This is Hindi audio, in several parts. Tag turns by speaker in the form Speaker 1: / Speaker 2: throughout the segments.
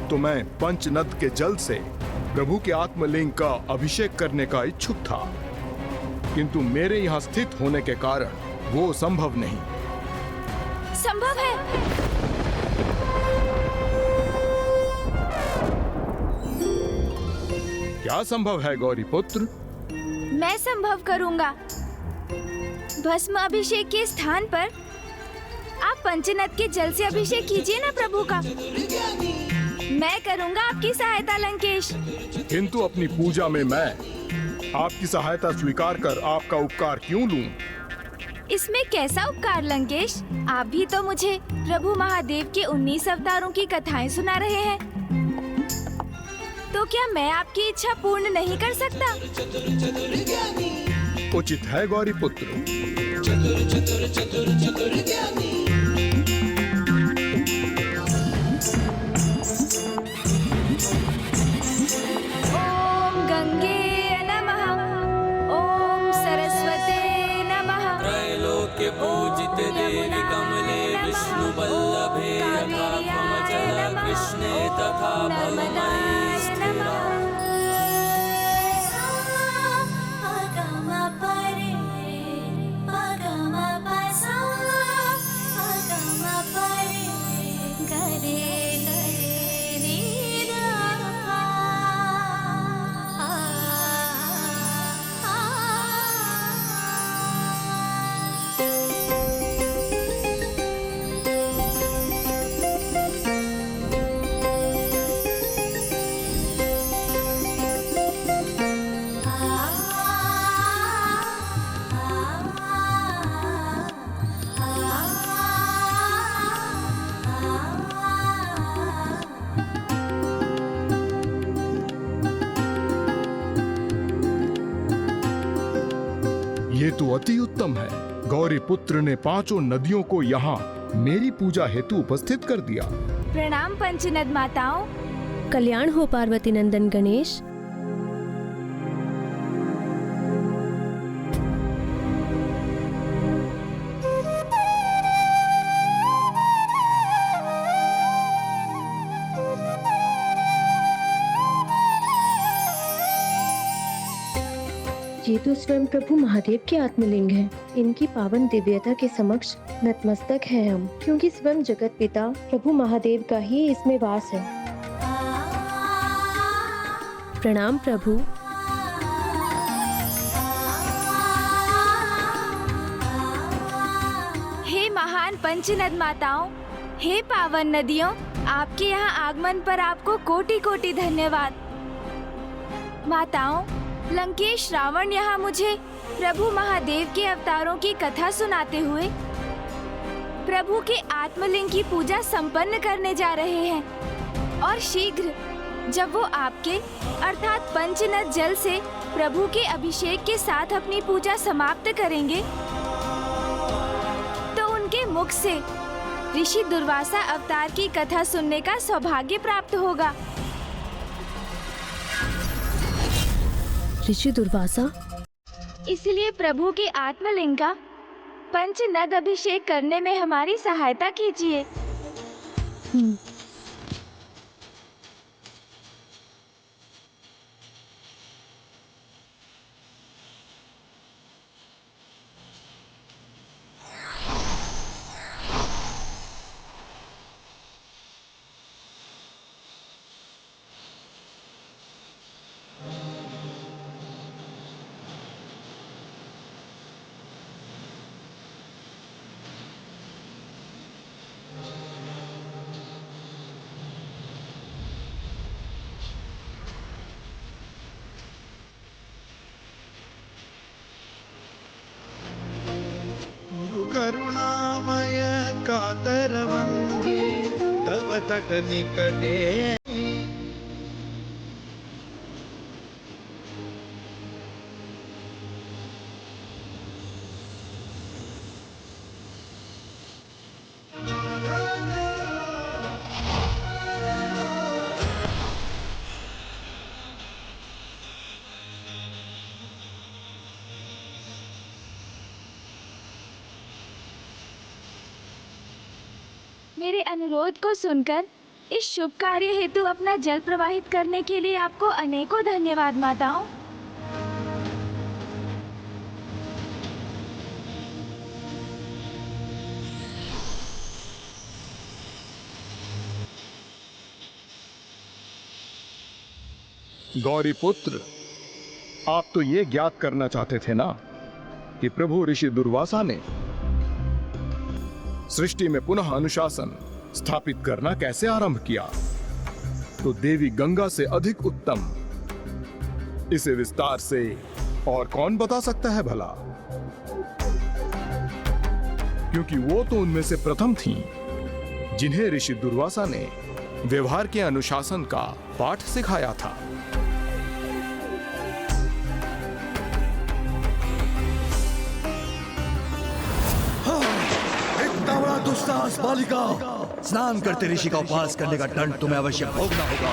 Speaker 1: तो मैं पंचनद के जल से प्रभु के आत्मलिंग का अभिषेक करने का इच्छुक था, किंतु मेरे यहाँ स्थित होने के कारण वो संभव नहीं।
Speaker 2: संभव है।
Speaker 1: क्या संभव है गौरी पुत्र?
Speaker 2: मैं संभव करूंगा। भस्म अभिषेक के स्थान पर आप पंचनद के जल से अभिषेक कीजिए ना प्रभु का। मैं करूंगा आपकी सहायता लंकेश।
Speaker 1: किंतु अपनी पूजा में मैं आपकी सहायता स्वीकार कर आपका उपकार क्यों लूं?
Speaker 2: इसमें कैसा उपकार लंकेश? आप भी तो मुझे प्रभु महादेव के 19 अवतारों की कथाएं सुना रहे हैं, तो क्या मैं आपकी इच्छा पूर्ण नहीं कर सकता?
Speaker 1: उचित है गौरी पुत्र।
Speaker 2: ओम गंगे नमः, ओम सरस्वते नमः।
Speaker 3: त्रैलोक्य पूजित देवी कमले विष्णु वल्लभे यथात्मजल कृष्णे तथा भवमयी स्थिरा।
Speaker 1: ये तो अति उत्तम है। गौरी पुत्र ने पांचों नदियों को यहाँ मेरी पूजा हेतु उपस्थित कर दिया।
Speaker 2: प्रणाम पंचनद माताओं।
Speaker 4: कल्याण हो पार्वती नंदन गणेश। ये तो स्वयं प्रभु महादेव के आत्मलिंग है। इनकी पावन दिव्यता के समक्ष नतमस्तक है हम, क्योंकि स्वयं जगत पिता प्रभु महादेव का ही इसमें वास है। प्रणाम प्रभु।
Speaker 2: हे महान पंचनद माताओं, हे पावन नदियों, आपके यहाँ आगमन पर आपको कोटि कोटि धन्यवाद। माताओं, लंकेश रावण यहाँ मुझे प्रभु महादेव के अवतारों की कथा सुनाते हुए प्रभु के आत्मलिंग की पूजा संपन्न करने जा रहे हैं, और शीघ्र जब वो आपके अर्थात पंचनद जल से प्रभु के अभिषेक के साथ अपनी पूजा समाप्त करेंगे, तो उनके मुख से ऋषि दुर्वासा अवतार की कथा सुनने का सौभाग्य प्राप्त होगा।
Speaker 4: ऋषि दुर्वासा?
Speaker 2: इसलिए प्रभु के आत्मलिंग का पंचनद अभिषेक करने में हमारी सहायता कीजिए।
Speaker 5: करुणामय कातरवन्दे तव तटनिकटे।
Speaker 2: मेरे अनुरोध को सुनकर इस शुभ कार्य हेतु अपना जल प्रवाहित करने के लिए आपको अनेकों धन्यवाद माताओं।
Speaker 1: गौरी पुत्र, आप तो ये ज्ञात करना चाहते थे ना कि प्रभु ऋषि दुर्वासा ने सृष्टि में पुनः अनुशासन स्थापित करना कैसे आरंभ किया। तो देवी गंगा से अधिक उत्तम इसे विस्तार से और कौन बता सकता है भला, क्योंकि वो तो उनमें से प्रथम थीं जिन्हें ऋषि दुर्वासा ने व्यवहार के अनुशासन का पाठ सिखाया था।
Speaker 6: दुस्साहस बालिका, स्नान करते ऋषि का उपवास करने का दंड तुम्हें अवश्य भोगना होगा।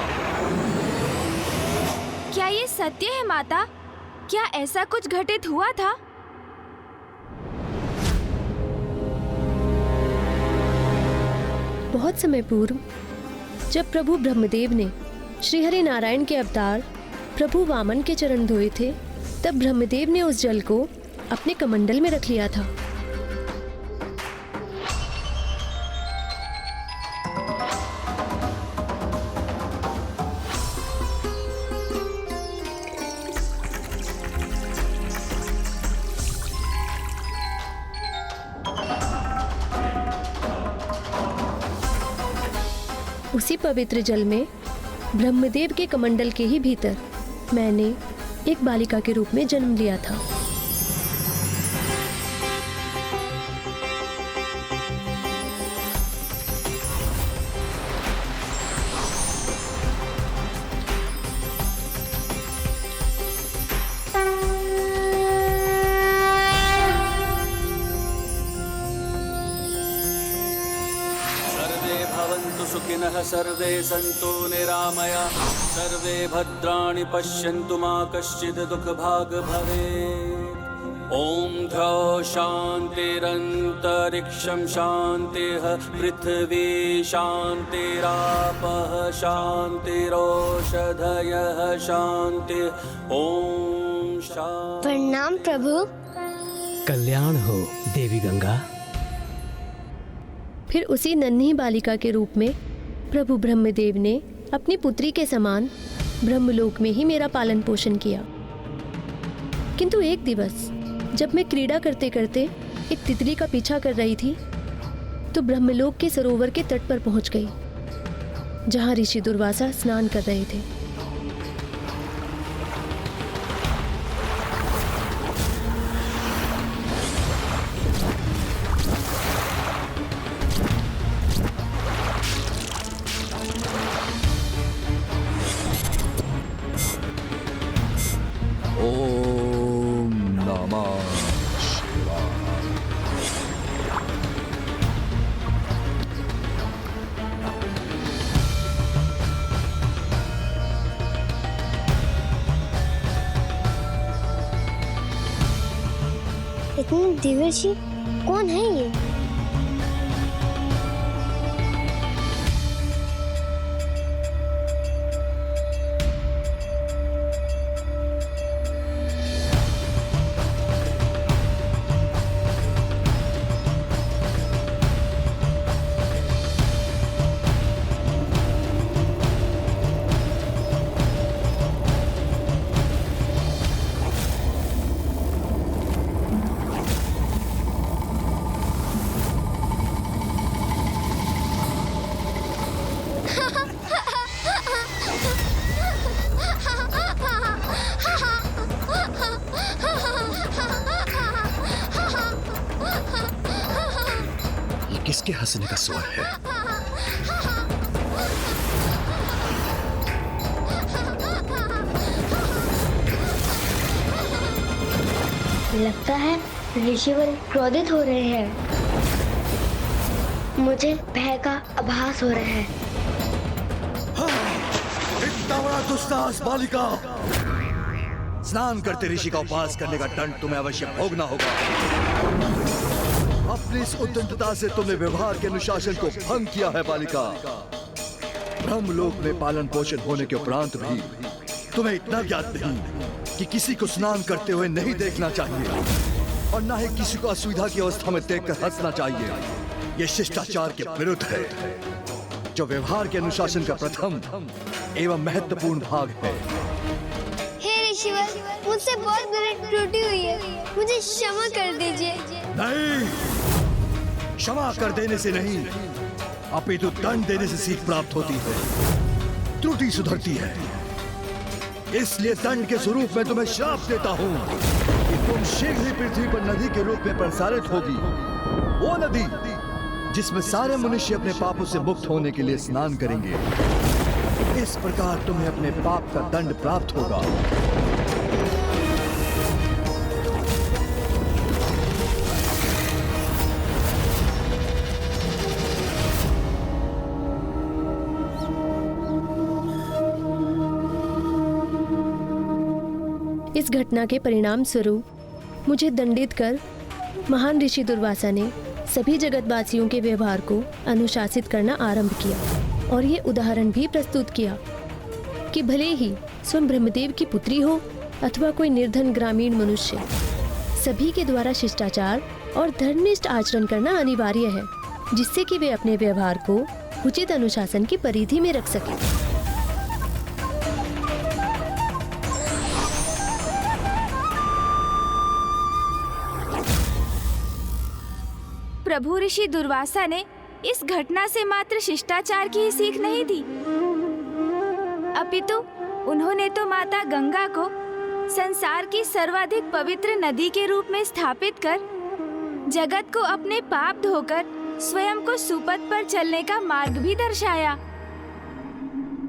Speaker 2: क्या ये सत्य है माता? क्या ऐसा कुछ घटित हुआ था?
Speaker 4: बहुत समय पूर्व जब प्रभु ब्रह्मदेव ने श्री हरि नारायण के अवतार प्रभु वामन के चरण धोए थे, तब ब्रह्मदेव ने उस जल को अपने कमंडल में रख लिया था। उसी पवित्र जल में ब्रह्मदेव के कमंडल के ही भीतर मैंने एक बालिका के रूप में जन्म लिया था।
Speaker 3: सुखिनः सर्वे सन्तु निरामया, सर्वे भद्राणि पश्यन्तु मा कश्चित् दुःखभाग् भवेत्। ॐ द्यौः शान्तिरन्तरिक्षं शान्तिः, पृथिवी शान्तिरापः शान्तिरोषधयः शान्तिः। ॐ शान्ति।
Speaker 7: प्रणाम प्रभु।
Speaker 8: कल्याण हो देवी गंगा।
Speaker 4: फिर उसी नन्ही बालिका के रूप में प्रभु ब्रह्मदेव ने अपनी पुत्री के समान ब्रह्मलोक में ही मेरा पालन पोषण किया। किंतु एक दिवस जब मैं क्रीड़ा करते करते एक तितली का पीछा कर रही थी, तो ब्रह्मलोक के सरोवर के तट पर पहुंच गई, जहां ऋषि दुर्वासा स्नान कर रहे थे।
Speaker 7: इतनी दिव्यशी कौन है ये?
Speaker 6: किसके हंसने का स्वर है?
Speaker 7: लगता है ऋषिवर क्रोधित हो रहे हैं। मुझे भय का आभास हो रहा है।
Speaker 6: इतना बड़ा दुस्साहस बालिका, स्नान करते ऋषि का उपवास करने का दंड तुम्हें अवश्य भोगना होगा। अपनी इस उद्दंडता से तुमने व्यवहार के अनुशासन को भंग किया है बालिका। ब्रह्मलोक में पालन पोषण होने के उपरांत भी तुम्हें इतना ज्ञात नहीं कि किसी को स्नान करते हुए नहीं देखना चाहिए और न ही किसी को असुविधा की अवस्था में देखकर हंसना चाहिए। यह शिष्टाचार के विरुद्ध है, जो व्यवहार के अनुशासन का प्रथम एवं महत्वपूर्ण भाग है।
Speaker 7: हे ऋषिवर, मुझसे बहुत बड़ी त्रुटि हुई है, मुझे क्षमा कर दीजिए।
Speaker 6: नहीं, क्षमा कर देने से नहीं, अपितु दंड देने से सीख प्राप्त होती है। त्रुटि सुधरती है, इसलिए दंड के स्वरूप में तुम्हें श्राप देता हूँ कि तुम शीघ्र ही पृथ्वी पर नदी के रूप में प्रसारित होगी। वो नदी जिसमें सारे मनुष्य अपने पापों से मुक्त होने के लिए स्नान करेंगे। इस प्रकार तुम्हें अपने पाप का दंड प्राप्त होगा।
Speaker 4: इस घटना के परिणाम स्वरूप मुझे दंडित कर महान ऋषि दुर्वासा ने सभी जगतवासियों के व्यवहार को अनुशासित करना आरंभ किया और ये उदाहरण भी प्रस्तुत किया कि भले ही स्वयं ब्रह्मदेव की पुत्री हो अथवा कोई निर्धन ग्रामीण मनुष्य, सभी के द्वारा शिष्टाचार और धर्मनिष्ठ आचरण करना अनिवार्य है, जिससे कि वे अपने व्यवहार को उचित अनुशासन की परिधि में रख सकें।
Speaker 2: प्रभु ऋषि दुर्वासा ने इस घटना से मात्र शिष्टाचार की ही सीख नहीं दी, अपितु उन्होंने तो माता गंगा को संसार की सर्वाधिक पवित्र नदी के रूप में स्थापित कर जगत को अपने पाप धोकर स्वयं को सुपथ पर चलने का मार्ग भी दर्शाया।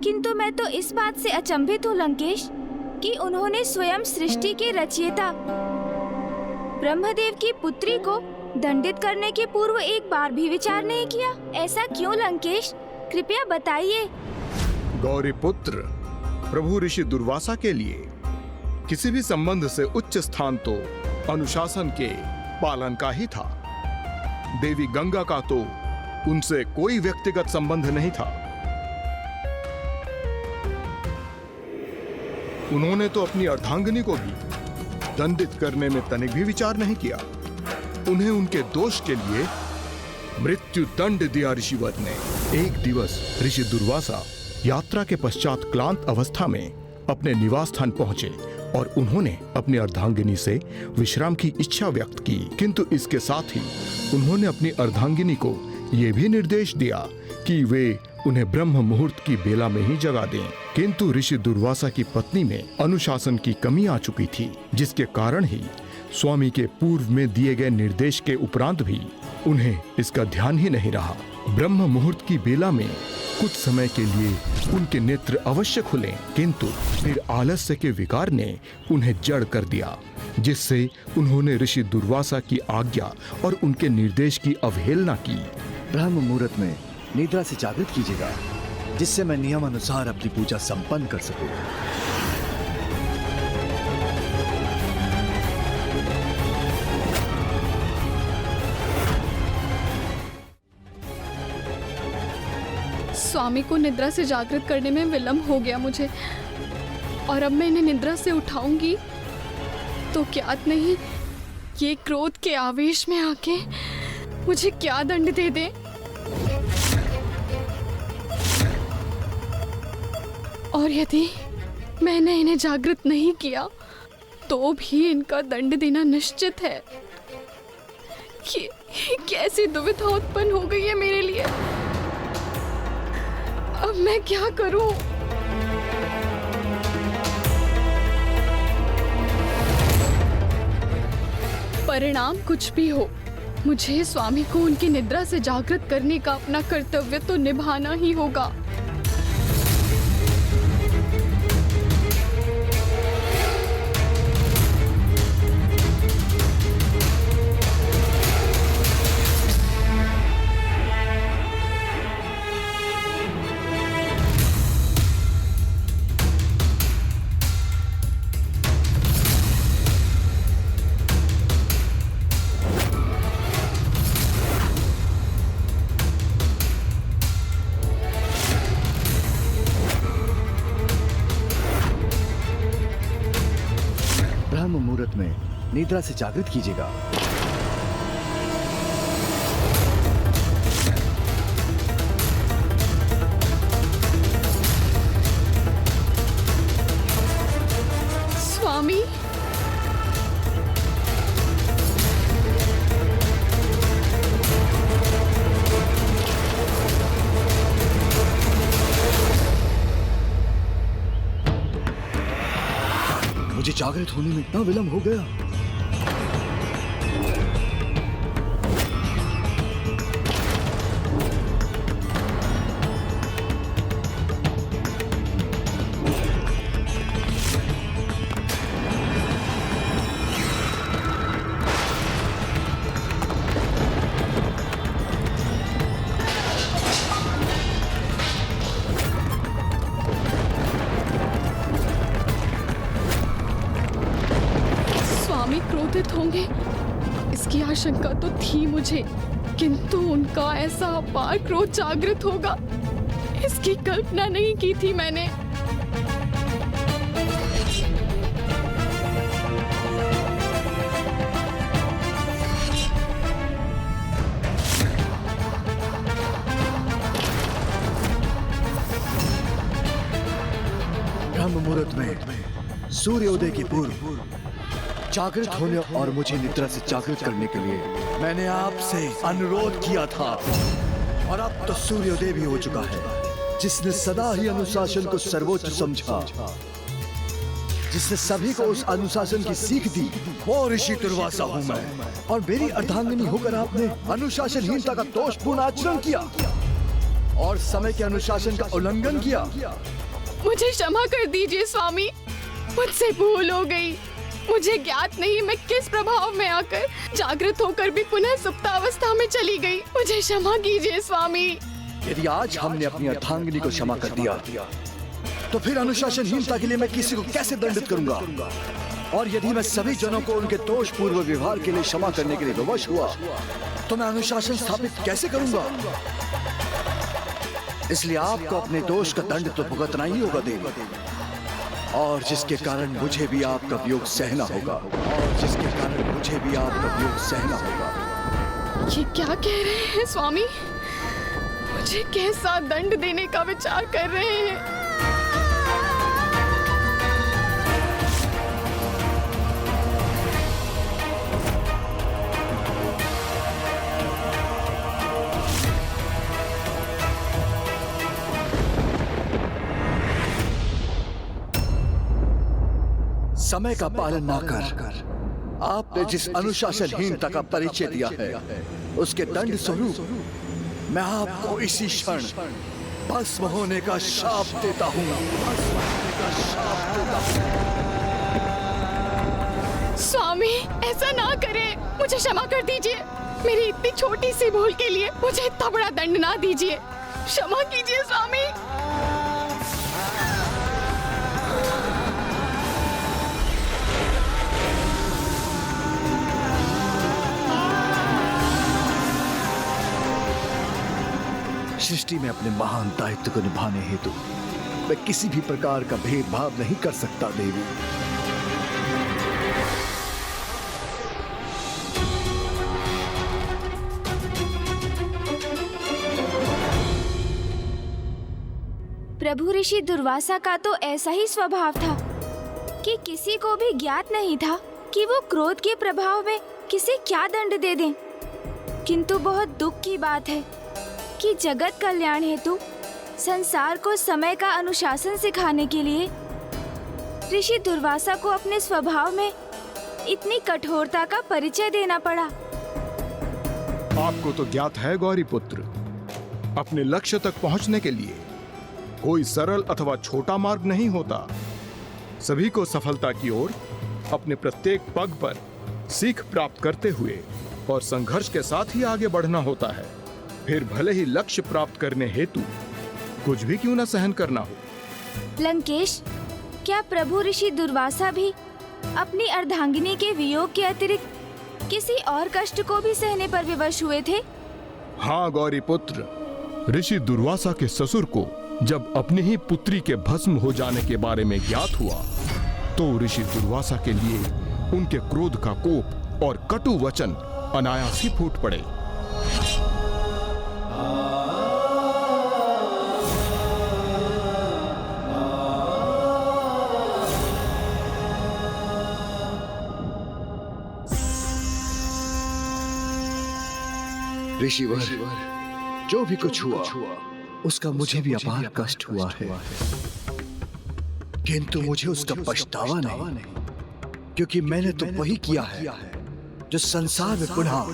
Speaker 2: किंतु मैं तो इस बात से अचंभित हूँ लंकेश कि उन्होंने स्वयं सृष्टि के रचयिता ब्रह्मदेव की पुत्री को दंडित करने के पूर्व एक बार भी विचार नहीं किया। ऐसा क्यों लंकेश, कृपया बताइए।
Speaker 1: गौरी पुत्र, प्रभु ऋषि दुर्वासा के लिए किसी भी संबंध से उच्च स्थान तो अनुशासन के पालन का ही था। देवी गंगा का तो उनसे कोई व्यक्तिगत संबंध नहीं था। उन्होंने तो अपनी अर्धांगिनी को भी दंडित करने में तनिक भी विचार नहीं किया। उन्हें उनके दोष के लिए मृत्यु दंड दिया ऋषिवर ने। एक दिवस ऋषि दुर्वासा यात्रा के पश्चात क्लांत अवस्था में अपने निवास स्थान पहुंचे और उन्होंने अपनी अर्धांगिनी से विश्राम की इच्छा व्यक्त की, किंतु इसके साथ ही उन्होंने अपनी अर्धांगिनी को यह भी निर्देश दिया कि वे उन्हें ब्रह्म मुहूर्त की बेला में ही जगा दें। किंतु ऋषि दुर्वासा की पत्नी में अनुशासन की कमी आ चुकी थी, जिसके कारण ही स्वामी के पूर्व में दिए गए निर्देश के उपरांत भी उन्हें इसका ध्यान ही नहीं रहा। ब्रह्म मुहूर्त की बेला में कुछ समय के लिए उनके नेत्र अवश्य खुले, किंतु फिर आलस्य के विकार ने उन्हें जड़ कर दिया, जिससे उन्होंने ऋषि दुर्वासा की आज्ञा और उनके निर्देश की अवहेलना की।
Speaker 6: ब्रह्म मुहूर्त में निद्रा से जागृत कीजिएगा, जिससे मैं नियम अनुसार अपनी पूजा संपन्न कर सकूं।
Speaker 9: स्वामी को निद्रा से जागृत करने में विलंब हो गया मुझे, और अब मैं इन्हें निद्रा से उठाऊंगी तो ज्ञात नहीं ये क्रोध के आवेश में आके मुझे क्या दंड दे दे। और यदि मैंने इन्हें जागृत नहीं किया तो भी इनका दंड देना निश्चित है। ये कैसी दुविधा उत्पन्न हो गई है मेरे लिए। अब मैं क्या करूं? परिणाम कुछ भी हो, मुझे स्वामी को उनकी निद्रा से जागृत करने का अपना कर्तव्य तो निभाना ही होगा।
Speaker 6: निद्रा से जागृत कीजिएगा।
Speaker 9: स्वामी,
Speaker 6: मुझे जागृत होने में इतना विलंब हो गया।
Speaker 9: स्वामी क्रोधित होंगे, इसकी आशंका तो थी मुझे, किंतु उनका ऐसा अपार क्रोध जागृत होगा, इसकी कल्पना नहीं की थी मैंने।
Speaker 6: ब्रह्म मुहूर्त में सूर्योदय के पूर्व जागृत होने और मुझे निद्रा से जागृत करने के लिए मैंने आपसे अनुरोध किया था, और अब तो सूर्योदय भी हो चुका है। जिसने सदा ही अनुशासन को सर्वोच्च समझा, जिसने सभी को उस अनुशासन की सीख दी, वो ऋषि दुर्वासा हूं मैं। और मेरी अर्धांगिनी होकर आपने अनुशासनहीनता का दोषपूर्ण आचरण किया और समय के अनुशासन का उल्लंघन किया।
Speaker 9: मुझे क्षमा कर दीजिए स्वामी, मुझसे भूल हो गई। मुझे ज्ञात नहीं मैं किस प्रभाव में आकर जागृत होकर भी पुनः सुप्तावस्था में चली गई। मुझे क्षमा कीजिए स्वामी।
Speaker 6: यदि आज हमने अपनी अर्धांगिनी को क्षमा कर दिया, तो फिर अनुशासनहीनता के लिए मैं किसी को कैसे दंडित करूंगा? और यदि मैं सभी जनों को उनके दोषपूर्ण व्यवहार के लिए क्षमा करने के लिए विवश हुआ, तो मैं अनुशासन स्थापित कैसे करूंगा? इसलिए आपको अपने दोष का दंड तो भुगतना ही होगा देवी, और जिसके कारण मुझे भी आपका वियोग सहना होगा, और जिसके कारण मुझे भी आपका वियोग सहना होगा।
Speaker 9: ये क्या कह रहे हैं स्वामी? मुझे कैसा दंड देने का विचार कर रहे हैं?
Speaker 6: समय का पालन ना कर आपने जिस अनुशासनहीनता का परिचय दिया है, उसके दंड स्वरूप मैं आपको इसी क्षण भस्म होने का शाप देता हूँ।
Speaker 9: स्वामी, ऐसा ना करें, मुझे क्षमा कर दीजिए। मेरी इतनी छोटी सी भूल के लिए मुझे इतना बड़ा दंड ना दीजिए। क्षमा कीजिए स्वामी।
Speaker 6: सृष्टि में अपने महान दायित्व को निभाने हेतु मैं किसी भी प्रकार का भेदभाव नहीं कर सकता देवी।
Speaker 2: प्रभु ऋषि दुर्वासा का तो ऐसा ही स्वभाव था कि किसी को भी ज्ञात नहीं था कि वो क्रोध के प्रभाव में किसे क्या दंड दे दें। किंतु बहुत दुख की बात है कि जगत कल्याण हेतु संसार को समय का अनुशासन सिखाने के लिए ऋषि दुर्वासा को अपने स्वभाव में इतनी कठोरता का परिचय देना पड़ा।
Speaker 1: आपको तो ज्ञात है गौरी पुत्र, अपने लक्ष्य तक पहुंचने के लिए कोई सरल अथवा छोटा मार्ग नहीं होता। सभी को सफलता की ओर अपने प्रत्येक पग पर सीख प्राप्त करते हुए और संघर्ष के साथ ही आगे बढ़ना होता है। फिर भले ही लक्ष्य प्राप्त करने हेतु कुछ भी क्यों न सहन करना हो।
Speaker 2: लंकेश, क्या प्रभु ऋषि दुर्वासा भी अपनी अर्धांगिनी के वियोग के अतिरिक्त किसी और कष्ट को भी सहने पर विवश हुए थे?
Speaker 1: हाँ गौरी पुत्र, ऋषि दुर्वासा के ससुर को जब अपनी ही पुत्री के भस्म हो जाने के बारे में ज्ञात हुआ, तो ऋषि दुर्वासा के लिए उनके क्रोध का कोप और कटु वचन अनायास ही फूट पड़े।
Speaker 6: ऋषिवर, जो भी कुछ हुआ उसका मुझे भी अपार कष्ट हुआ है, किंतु मुझे उसका पछतावा नहीं, क्योंकि मैंने तो वही किया है जो संसार में पुनः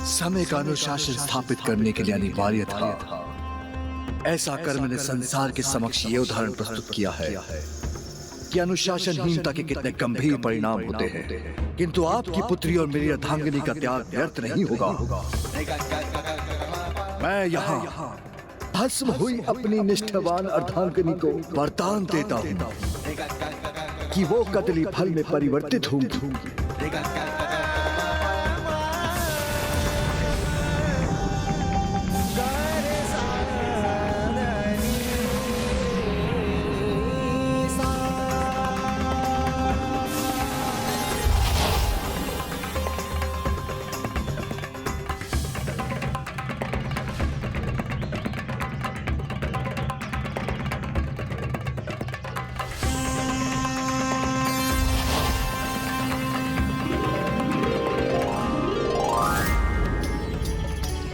Speaker 6: समय का अनुशासन स्थापित करने के लिए अनिवार्य था। ऐसा कर मैंने संसार के समक्ष ये उदाहरण प्रस्तुत किया है कि अनुशासनहीनता के कितने गंभीर परिणाम होते हैं, किंतु आपकी पुत्री और मेरी अर्धांगिनी का त्याग व्यर्थ नहीं होगा। मैं यहाँ भस्म हुई अपनी निष्ठावान अर्धांगिनी को वरदान देता हूँ कि वो कदली फल में परिवर्तित होंगी।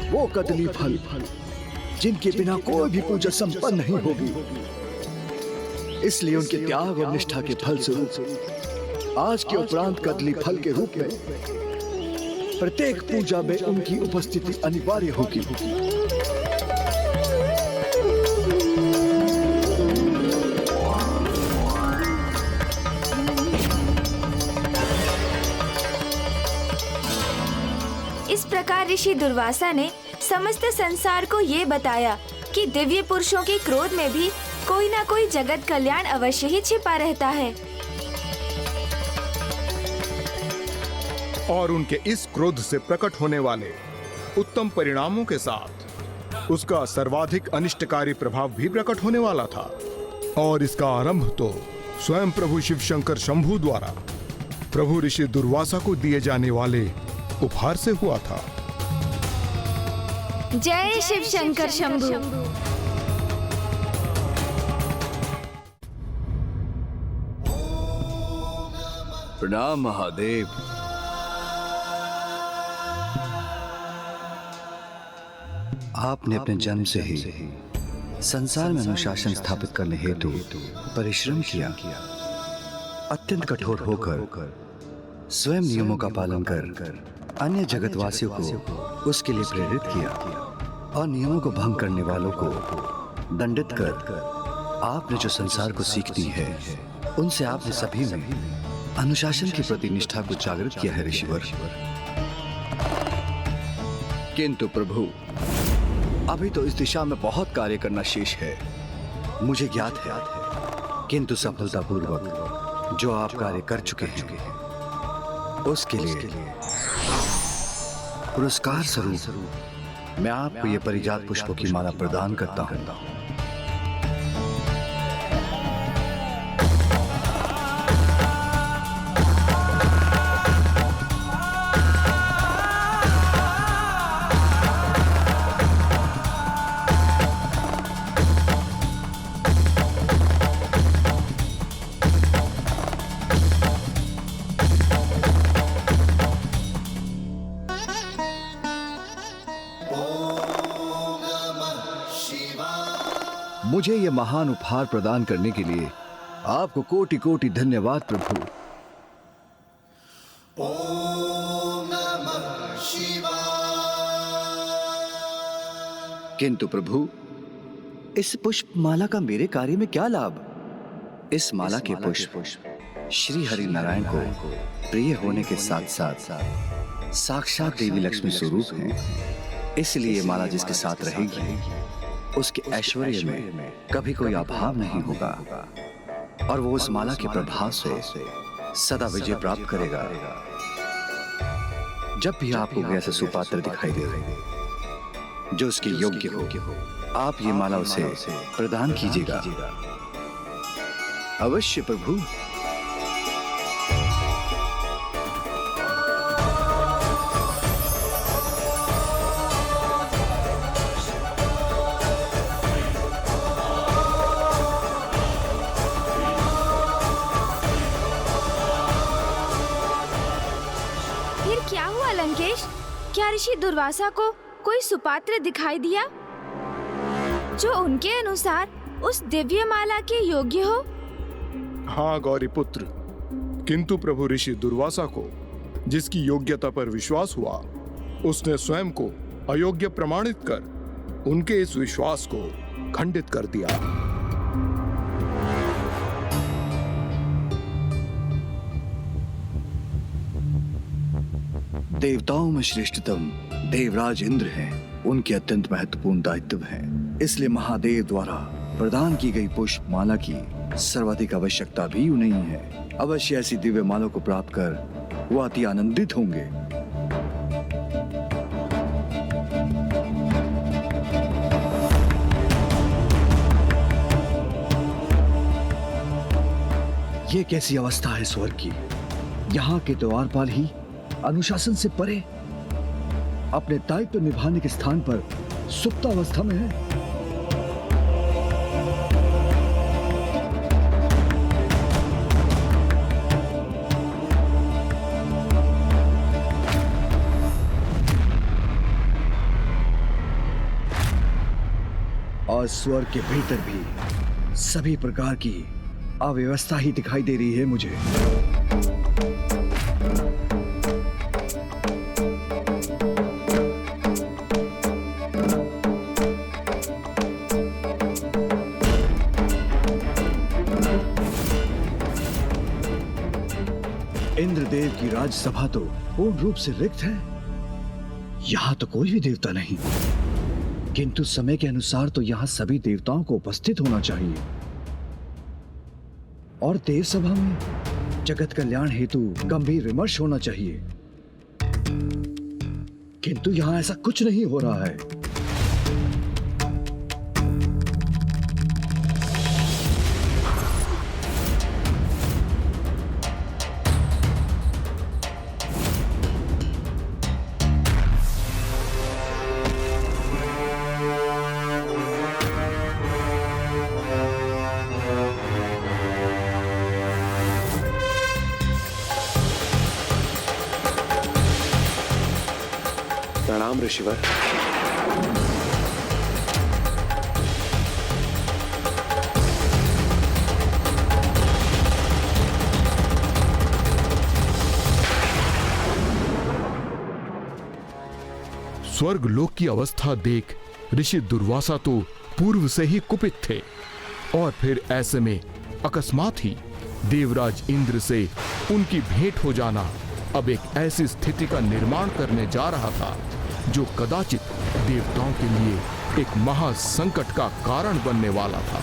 Speaker 6: वो कदली फल जिनके बिना कोई भी पूजा संपन्न नहीं होगी, इसलिए उनके त्याग और निष्ठा के फल स्वरूप आज के उपरांत कदली फल के रूप में प्रत्येक पूजा में उनकी उपस्थिति अनिवार्य होगी।
Speaker 2: इस प्रकार ऋषि दुर्वासा ने समस्त संसार को ये बताया कि दिव्य पुरुषों के क्रोध में भी कोई ना कोई जगत कल्याण अवश्य ही छिपा रहता है,
Speaker 1: और उनके इस क्रोध से प्रकट होने वाले उत्तम परिणामों के साथ उसका सर्वाधिक अनिष्टकारी प्रभाव भी प्रकट होने वाला था। और इसका आरंभ तो स्वयं प्रभु शिव शंकर शंभु द्वारा प्रभु ऋषि दुर्वासा को दिए जाने वाले उपहार से हुआ था।
Speaker 2: जय शिव शंकर शंभु।
Speaker 6: प्रणाम महादेव। आपने अपने जन्म से ही संसार में अनुशासन स्थापित करने हेतु परिश्रम किया, अत्यंत कठोर होकर स्वयं नियमों का पालन कर अन्य जगतवासियों को उसके लिए प्रेरित किया, और नियमों को भंग करने वालों को दंडित कर आपने जो संसार को सीख दी है, उनसे आपने सभी में अनुशासन के प्रति निष्ठा को जागृत किया है ऋषिवर। किंतु प्रभु, अभी तो इस दिशा में बहुत कार्य करना शेष है, मुझे ज्ञात है, किंतु सफलतापूर्वक जो आप कार्य कर चुके हैं उसके लिए पुरस्कार स्वरूप मैं आपको ये परिजात पुष्पों की माला प्रदान करता हूँ। मुझे ये महान उपहार प्रदान करने के लिए आपको कोटि कोटि धन्यवाद प्रभु। ओम नमः शिवाय। किंतु प्रभु, इस पुष्प माला का मेरे कार्य में क्या लाभ? इस माला के पुष्प श्री हरि नारायण को प्रिय होने के साथ साथ साक्षात देवी लक्ष्मी स्वरूप हैं, इसलिए माला जिसके साथ रहेगी उसके ऐश्वर्य में कभी कोई अभाव नहीं होगा, और वो उस माला के प्रभाव से सदा विजय प्राप्त करेगा। जब भी आपको कोई ऐसा सुपात्र दिखाई दे जो उसके योग्य हो, आप ये माला उसे प्रदान कीजिएगा। अवश्य प्रभु।
Speaker 2: महर्षि दुर्वासा को कोई सुपात्र दिखाई दिया जो उनके अनुसार उस दिव्य माला के योग्य हो?
Speaker 1: हाँ गौरी पुत्र, किंतु प्रभु ऋषि दुर्वासा को जिसकी योग्यता पर विश्वास हुआ, उसने स्वयं को अयोग्य प्रमाणित कर उनके इस विश्वास को खंडित कर दिया।
Speaker 6: देवताओं में श्रेष्ठतम देवराज इंद्र हैं। उनके अत्यंत महत्वपूर्ण दायित्व है, इसलिए महादेव द्वारा प्रदान की गई पुष्प माला की सर्वाधिक आवश्यकता भी उन्हें ही है। अवश्य ऐसी दिव्य माला को प्राप्त कर वो अति आनंदित होंगे। ये कैसी अवस्था है स्वर्ग की? यहाँ के द्वारपाल ही अनुशासन से परे अपने दायित्व निभाने के स्थान पर सुप्तावस्था में है। और स्वर्ग के भीतर भी सभी प्रकार की अव्यवस्था ही दिखाई दे रही है मुझे। इंद्रदेव की राजसभा तो पूर्ण रूप से रिक्त है। यहां तो कोई भी देवता नहीं, किंतु समय के अनुसार तो यहां सभी देवताओं को उपस्थित होना चाहिए और देव सभा में जगत कल्याण हेतु गंभीर विमर्श होना चाहिए, किंतु यहां ऐसा कुछ नहीं हो रहा है।
Speaker 10: प्रणाम ऋषिवर।
Speaker 1: स्वर्ग लोक की अवस्था देख ऋषि दुर्वासा तो पूर्व से ही कुपित थे, और फिर ऐसे में अकस्मात ही देवराज इंद्र से उनकी भेंट हो जाना अब एक ऐसी स्थिति का निर्माण करने जा रहा था जो कदाचित देवताओं के लिए एक महासंकट का कारण बनने वाला था।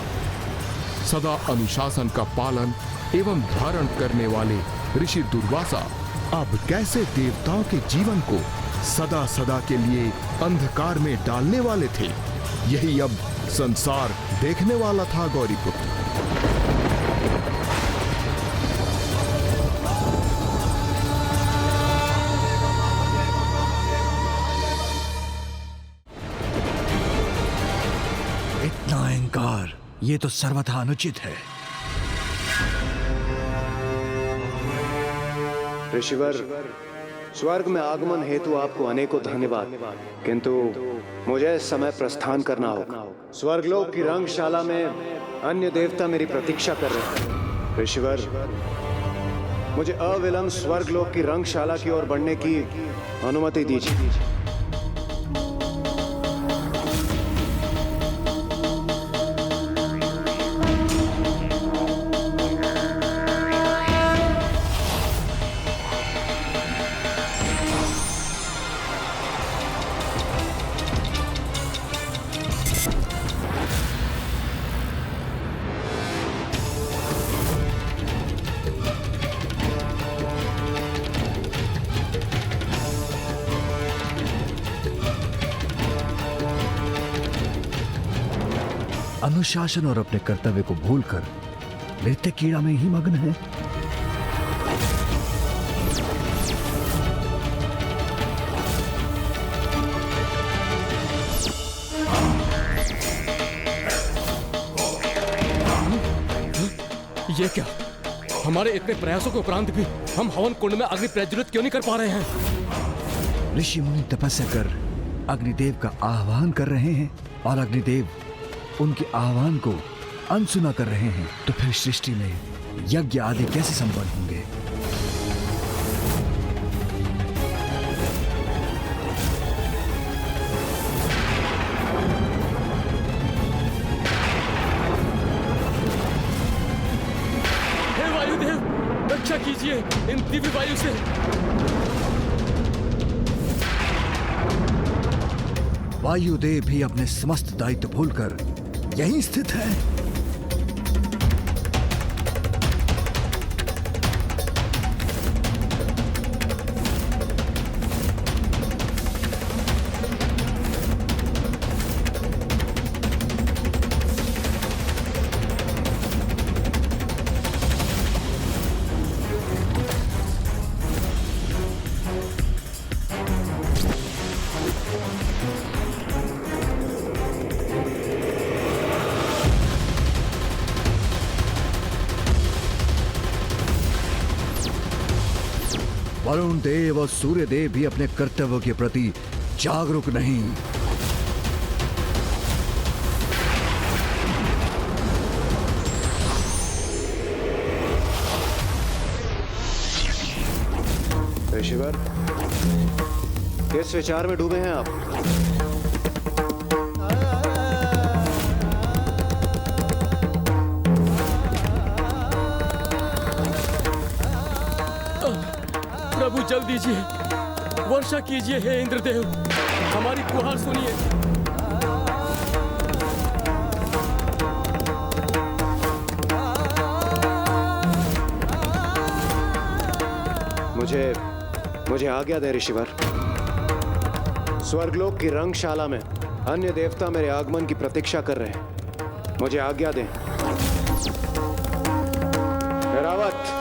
Speaker 1: सदा अनुशासन का पालन एवं धारण करने वाले ऋषि दुर्वासा अब कैसे देवताओं के जीवन को सदा सदा के लिए अंधकार में डालने वाले थे, यही अब संसार देखने वाला था गौरीपुत्र।
Speaker 6: अहंकार ये तो सर्वथा अनुचित है।
Speaker 10: ऋषिवर, स्वर्ग में आगमन हेतु आपको अनेकों धन्यवाद, किंतु मुझे इस समय प्रस्थान करना होगा। स्वर्गलोक की रंगशाला में अन्य देवता मेरी प्रतीक्षा कर रहे हैं। ऋषिवर, मुझे अविलंब स्वर्गलोक की रंगशाला की ओर बढ़ने की अनुमति दीजिए।
Speaker 6: अनुशासन और अपने कर्तव्य को भूलकर नृत्य कीड़ा में ही मग्न है।
Speaker 8: ये क्या? हमारे इतने प्रयासों के उपरांत भी हम हवन कुंड में अग्नि प्रज्वलित क्यों नहीं कर पा रहे हैं?
Speaker 6: ऋषि मुनि तपस्या कर अग्निदेव का आह्वान कर रहे हैं और अग्निदेव उनके आह्वान को अनसुना कर रहे हैं, तो फिर सृष्टि में यज्ञ आदि कैसे संपन्न होंगे?
Speaker 8: हे वायुदेव, रक्षा कीजिए इन दिव्य वायु से।
Speaker 6: वायुदेव भी अपने समस्त दायित्व भूलकर यहीं स्थित है। वरुण देव और सूर्य देव भी अपने कर्तव्यों के प्रति जागरूक नहीं।
Speaker 10: ऋषिवर, किस विचार में डूबे हैं आप?
Speaker 8: प्रभु जल दीजिए, वर्षा कीजिए हे इंद्रदेव, हमारी गुहार सुनिए।
Speaker 10: मुझे आज्ञा दे ऋषिवर। स्वर्गलोक की रंगशाला में अन्य देवता मेरे आगमन की प्रतीक्षा कर रहे हैं। मुझे आज्ञा दें। रावत,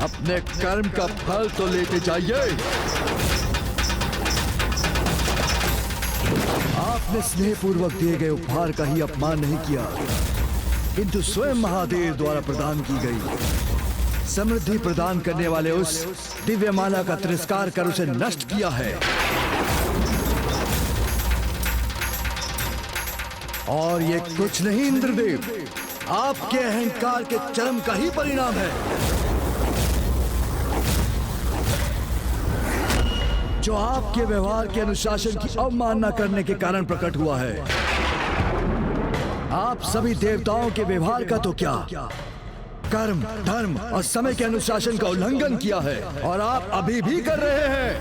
Speaker 6: अपने कर्म का फल तो लेते जाइए। आपने स्नेहपूर्वक दिए गए उपहार का ही अपमान नहीं किया, किंतु स्वयं महादेव द्वारा प्रदान की गई समृद्धि प्रदान करने वाले उस दिव्य माला का तिरस्कार कर उसे नष्ट किया है। और ये कुछ नहीं इंद्रदेव, आपके अहंकार के चरम का ही परिणाम है, जो आपके व्यवहार के अनुशासन की अवमानना करने के कारण प्रकट हुआ है। आप सभी देवताओं के व्यवहार का तो क्या, कर्म, धर्म और समय के अनुशासन का उल्लंघन किया है, और आप अभी भी कर रहे हैं।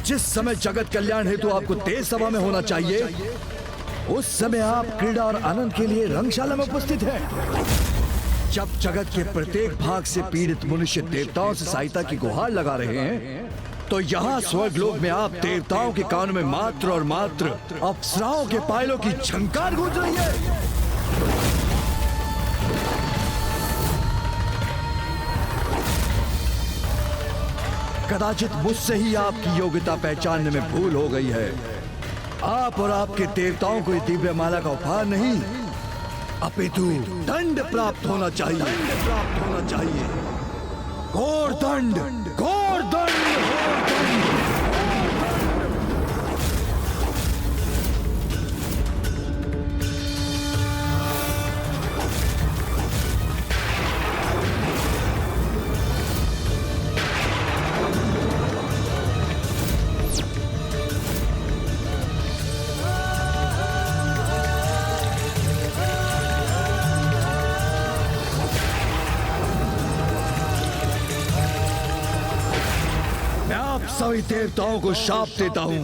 Speaker 6: जिस समय जगत कल्याण हेतु आपको तेज सभा में होना चाहिए, उस समय आप क्रीड़ा और आनंद के लिए रंगशाला में उपस्थित हैं। जब जगत के प्रत्येक भाग से पीड़ित मनुष्य देवताओं से सहायता की गुहार लगा रहे हैं, तो यहाँ स्वर्गलोक में आप देवताओं के कानों में मात्र और मात्र अप्सराओं के पायलों की झंकार गूंज रही है। कदाचित मुझसे ही आपकी योग्यता पहचानने में भूल हो गई है। आप और आपके देवताओं को दिव्य माला का उपहार नहीं, अपितु दंड प्राप्त होना चाहिए। दंड प्राप्त होना चाहिए। घोर दंड, घोर दंड, घोर दंड। सभी देवताओं को शाप देता हूं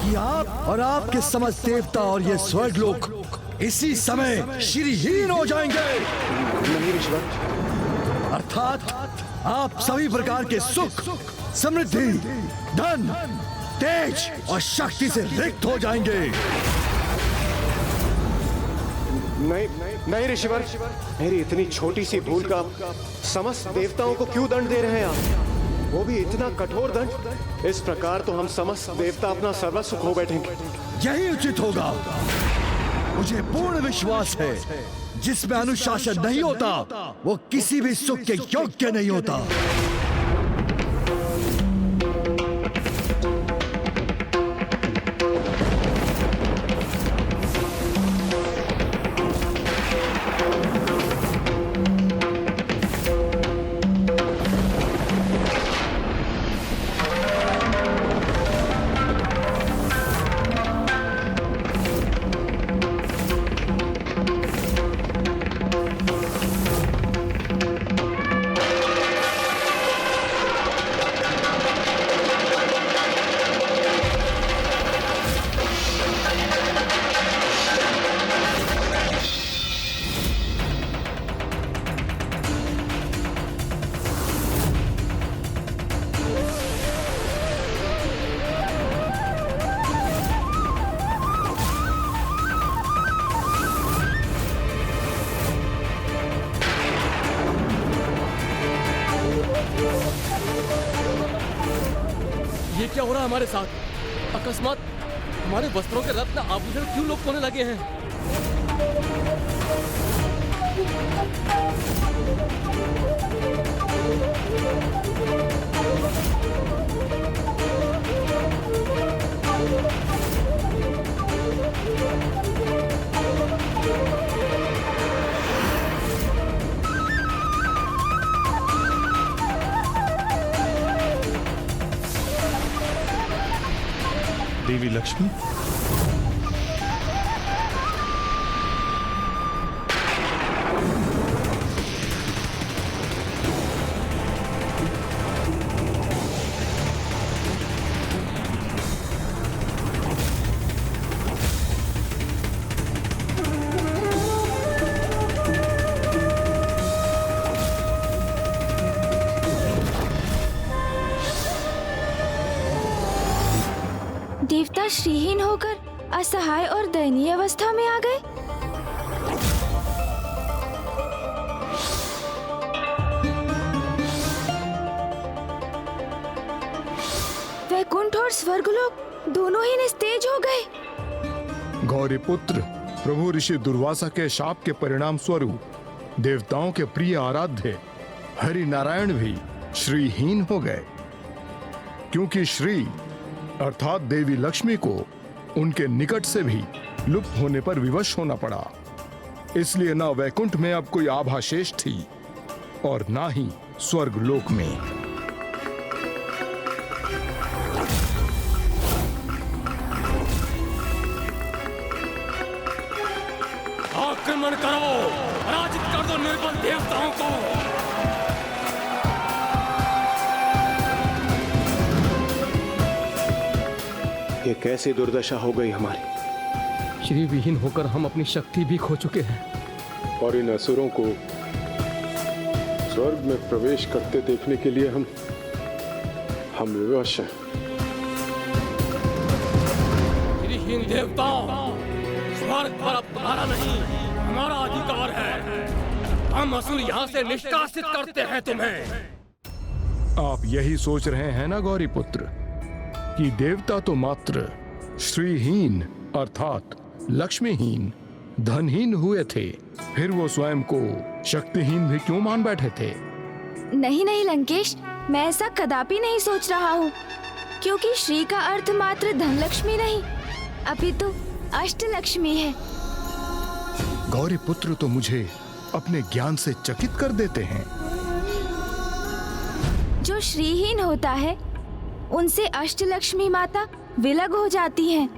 Speaker 6: कि आप और आपके समस्त देवता और ये स्वर्गलोक इसी समय श्रीहीन हो जाएंगे।
Speaker 10: नहीं ऋषिवर।
Speaker 6: अर्थात आप सभी प्रकार के सुख, समृद्धि, धन तेज और शक्ति से रिक्त हो जाएंगे।
Speaker 10: नहीं नहीं ऋषिवर, मेरी इतनी छोटी सी भूल का समस्त देवताओं को क्यों दंड दे रहे हैं आप? वो भी इतना कठोर दंड। इस प्रकार तो हम समस्त देवता अपना सर्वस्व खो बैठेंगे।
Speaker 6: यही उचित होगा। मुझे पूर्ण विश्वास है जिसमें अनुशासन नहीं होता वो किसी भी सुख के योग्य नहीं होता।
Speaker 8: ये क्या हो रहा है हमारे साथ? अकस्मात हमारे वस्त्रों के रत्न आभूषण क्यों लोप होने लगे हैं?
Speaker 6: देवी लक्ष्मी,
Speaker 2: देवता श्रीहीन होकर असहाय और दयनीय अवस्था में आ गए। वैकुंठ और स्वर्गलोक दोनों ही निस्तेज हो गए।
Speaker 1: गौरी पुत्र, प्रभु ऋषि दुर्वासा के शाप के परिणाम स्वरूप देवताओं के प्रिय आराध्य हरि नारायण भी श्रीहीन हो गए, क्योंकि श्री अर्थात देवी लक्ष्मी को उनके निकट से भी लुप्त होने पर विवश होना पड़ा। इसलिए न वैकुंठ में अब कोई आभा शेष थी और ना ही स्वर्गलोक में।
Speaker 8: आक्रमण करो, पराजित कर दो निर्बल देवताओं को।
Speaker 10: ये कैसी दुर्दशा हो गई हमारी।
Speaker 8: श्री विहीन होकर हम अपनी शक्ति भी खो चुके हैं
Speaker 11: और इन असुरों को स्वर्ग में प्रवेश करते देखने के लिए हम विवश हैं।
Speaker 8: श्रीहीन देवताओं, स्वर्ग पर अब तुम्हारा नहीं हमारा अधिकार है। हम असुर यहाँ से निष्कासित करते हैं तुम्हें।
Speaker 1: आप यही सोच रहे हैं ना गौरी पुत्र कि देवता तो मात्र श्रीहीन अर्थात लक्ष्मीहीन, धनहीन हुए थे, फिर वो स्वयं को शक्तिहीन भी क्यों मान बैठे थे?
Speaker 2: नहीं नहीं लंकेश, मैं ऐसा कदापि नहीं सोच रहा हूँ, क्योंकि श्री का अर्थ मात्र धनलक्ष्मी नहीं अपितु अष्टलक्ष्मी है।
Speaker 1: गौरी पुत्र तो मुझे अपने ज्ञान से चकित कर देते हैं।
Speaker 2: जो श्रीहीन होता है उनसे अष्टलक्ष्मी माता विलग हो जाती हैं।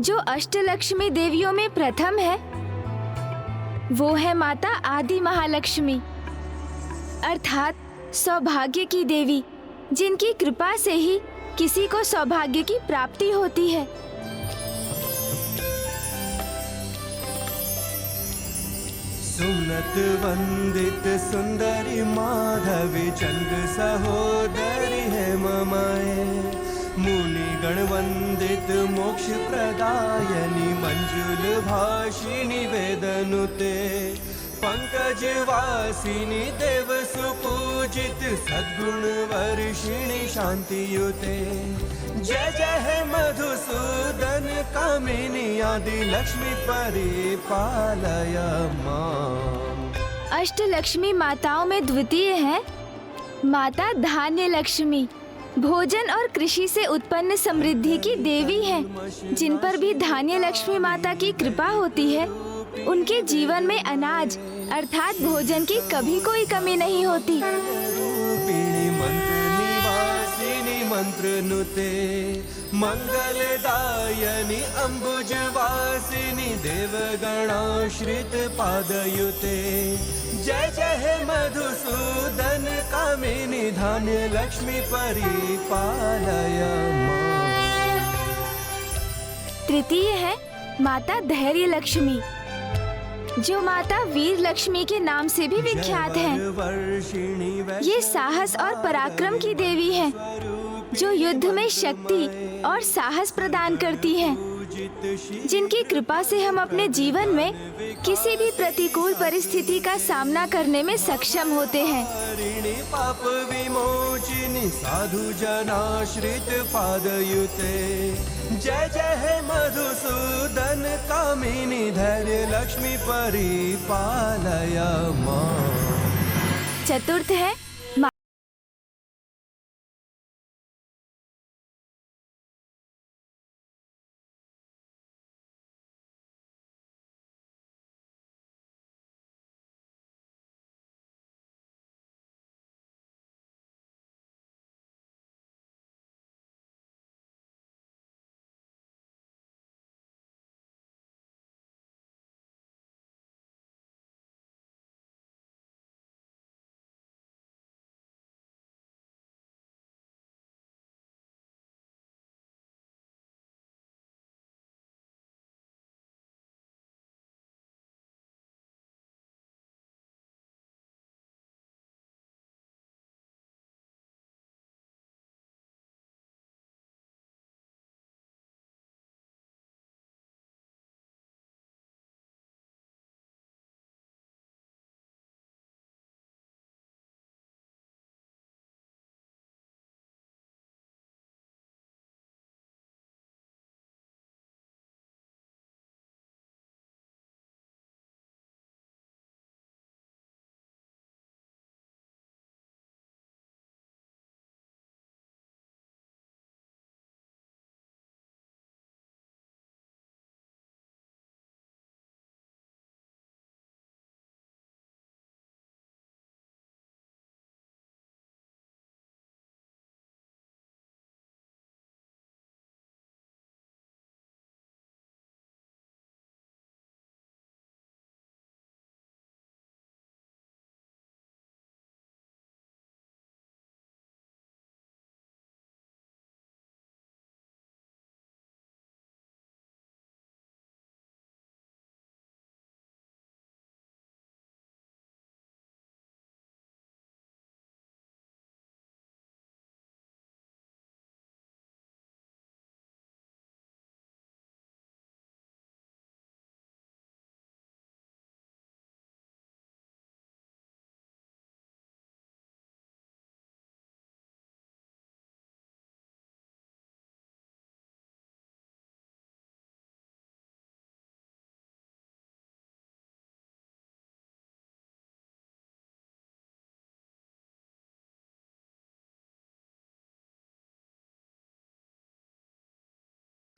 Speaker 2: जो अष्टलक्ष्मी देवियों में प्रथम है वो है माता आदि महालक्ष्मी अर्थात सौभाग्य की देवी, जिनकी कृपा से ही किसी को सौभाग्य की प्राप्ति होती है।
Speaker 5: सुनत वंदित सुंदरी माधवी चंद्र सहोदरी है ममाए, मुनिगण वंदित मोक्ष प्रदायनि मंजुल भाषिणि वेदनुते पंकज वासिनी देव सुपूजित सद्गुण वर्षिणि शांतियुते जय जय हे मधुसूदन कामिनी आदि लक्ष्मी परिपालय मां।
Speaker 2: अष्टलक्ष्मी माताओं में द्वितीय है माता धान्य लक्ष्मी। भोजन और कृषि से उत्पन्न समृद्धि की देवी है। जिन पर भी धान्य लक्ष्मी माता की कृपा होती है उनके जीवन में अनाज अर्थात भोजन की कभी कोई कमी नहीं होती।
Speaker 5: रूपिणी मंत्र निवासिनी मंत्र नुते मंगलदायनि अंबुज वासिनी देवगणाश्रित पादयुते जय जय हे मधुसूदन कामिनी धान्य लक्ष्मी परिपालय मां।
Speaker 2: तृतीय है माता धैर्य लक्ष्मी जो माता वीर लक्ष्मी के नाम से भी विख्यात है। ये साहस और पराक्रम की देवी है जो युद्ध में शक्ति और साहस प्रदान करती है। जिनकी कृपा से हम अपने जीवन में किसी भी प्रतिकूल परिस्थिति का सामना करने में सक्षम होते हैं।
Speaker 5: पाप विमोचिनी साधु जनाश्रित पादयुते जय जय हे मधुसूदन कामिनी धैर्य लक्ष्मी परिपालय मां।
Speaker 2: चतुर्थ है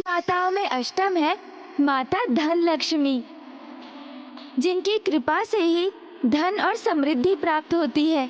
Speaker 2: माताओं में अष्टम है माता धन लक्ष्मी जिनकी कृपा से ही धन और समृद्धि प्राप्त होती है।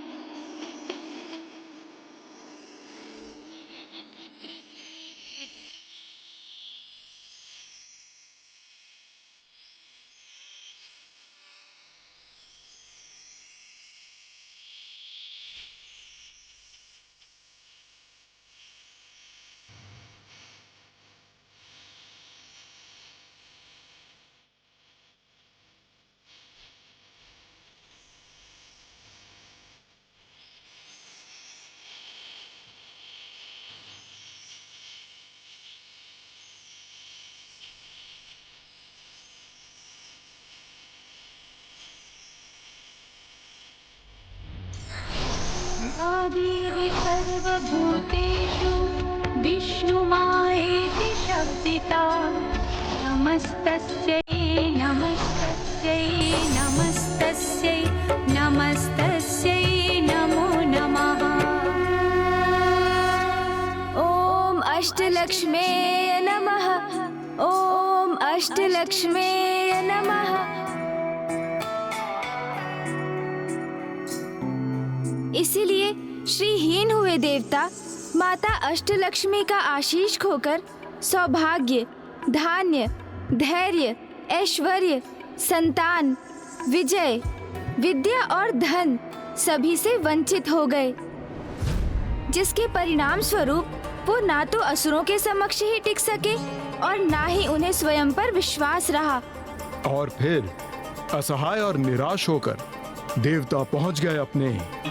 Speaker 12: सर्वभूतेषु विष्णुमायेति शब्दिता नमस्तस्यै नमस्तस्यै नमस्तस्यै नमस्तस्यै नमो नमः।
Speaker 2: ओम अष्टलक्ष्मे नमः। ओम अष्टलक्ष्मे नमः। इसीलिए श्रीहीन हुए देवता माता अष्टलक्ष्मी का आशीष खोकर सौभाग्य, धान्य, धैर्य, ऐश्वर्य, संतान, विजय, विद्या और धन सभी से वंचित हो गए, जिसके परिणाम स्वरूप वो ना तो असुरों के समक्ष ही टिक सके और ना ही उन्हें स्वयं पर विश्वास रहा।
Speaker 1: और फिर असहाय और निराश होकर देवता पहुंच गए अपने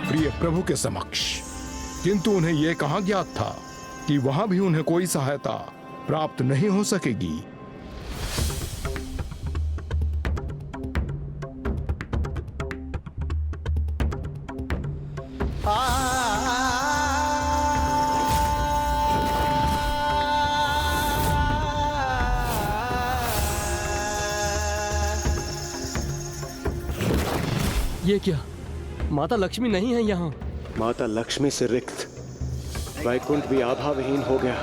Speaker 1: प्रिय प्रभु के समक्ष, किंतु उन्हें यह कहाँ ज्ञात था कि वहां भी उन्हें कोई सहायता प्राप्त नहीं हो सकेगी।
Speaker 8: ये क्या, माता लक्ष्मी नहीं है यहाँ?
Speaker 10: माता लक्ष्मी से रिक्त वैकुंठ भी आभाविहीन हो गया।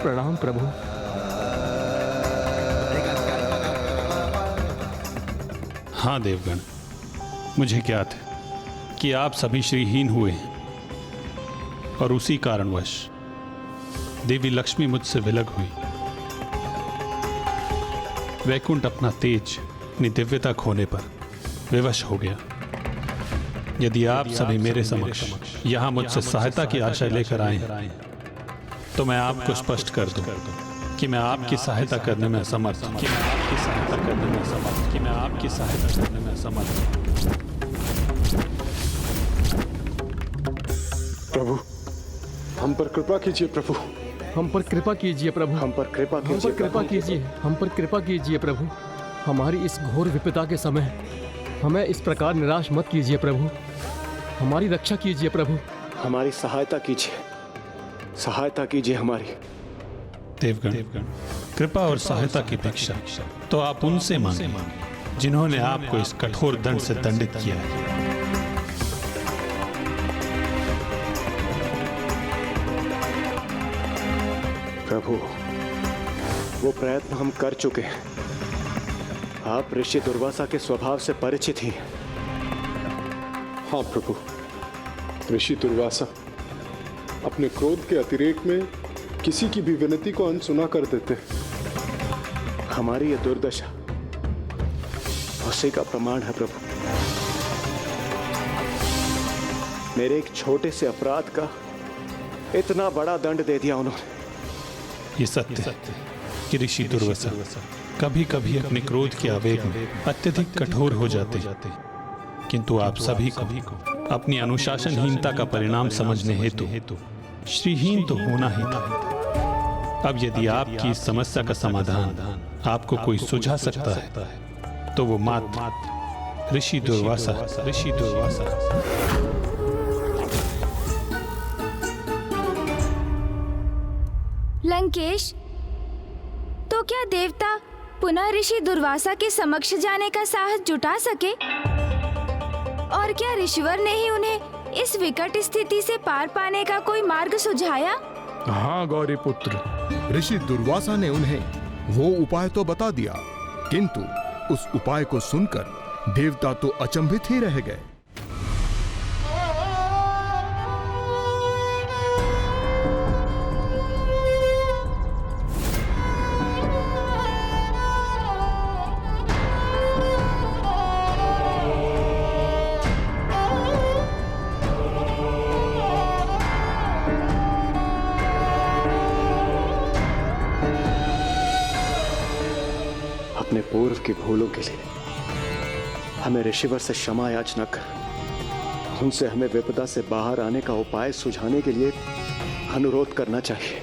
Speaker 8: प्रणाम प्रभु।
Speaker 13: हाँ देवगण, मुझे ज्ञात है कि आप सभी श्रीहीन हुए हैं और उसी कारणवश देवी लक्ष्मी मुझसे विलग हुई। वैकुंठ अपना तेज, अपनी दिव्यता खोने पर विवश हो गया। यदि आप सभी मेरे समक्ष यहाँ मुझसे सहायता की आशा लेकर आए हैं, तो मैं आपको स्पष्ट कर दूं कि मैं आपकी सहायता करने में असमर्थ हूं।
Speaker 11: प्रभु, हम पर कृपा कीजिए प्रभु।
Speaker 8: हम पर कृपा कीजिए प्रभु।
Speaker 10: हम पर कृपा कीजिए।
Speaker 8: हम पर कृपा कीजिए प्रभु। हमारी इस घोर विपदा के समय हमें इस प्रकार निराश मत कीजिए प्रभु। हमारी रक्षा कीजिए प्रभु।
Speaker 10: हमारी सहायता कीजिए, सहायता कीजिए हमारी।
Speaker 13: देवगण, कृपा और सहायता की भिक्षा तो आप उनसे मांगे जिन्होंने आपको इस कठोर दंड से दंडित किया है।
Speaker 10: प्रभु, वो प्रयत्न हम कर चुके हैं। आप ऋषि दुर्वासा के स्वभाव से परिचित ही हैं।
Speaker 11: हाँ प्रभु, ऋषि दुर्वासा अपने क्रोध के अतिरेक में किसी की भी विनती को अनसुना कर देते।
Speaker 10: हमारी ये दुर्दशा उसी का प्रमाण है प्रभु। मेरे एक छोटे से अपराध का इतना बड़ा दंड दे दिया उन्होंने।
Speaker 13: ये सत्य है कि ऋषि दुर्वासा कभी कभी अपने क्रोध के आवेग में अत्यधिक कठोर हो जाते, किंतु आप सभी को अपनी अनुशासनहीनता का परिणाम समझने हेतु श्रीहीन तो होना ही था। अब यदि आपकी इस समस्या का समाधान आपको कोई सुझा सकता है, तो वो मात्र ऋषि दुर्वासा।
Speaker 2: लंकेश, तो क्या देवता पुनः ऋषि दुर्वासा के समक्ष जाने का साहस जुटा सके? और क्या ऋषिवर ने ही उन्हें इस विकट स्थिति से पार पाने का कोई मार्ग सुझाया?
Speaker 1: हाँ गौरी पुत्र, ऋषि दुर्वासा ने उन्हें वो उपाय तो बता दिया, किंतु उस उपाय को सुनकर देवता तो अचंभित ही रह गए।
Speaker 10: अपने पूर्व की भूलों के लिए हमें ऋषिवर से क्षमा याचना कर उनसे हमें विपदा से बाहर आने का उपाय सुझाने के लिए अनुरोध करना चाहिए।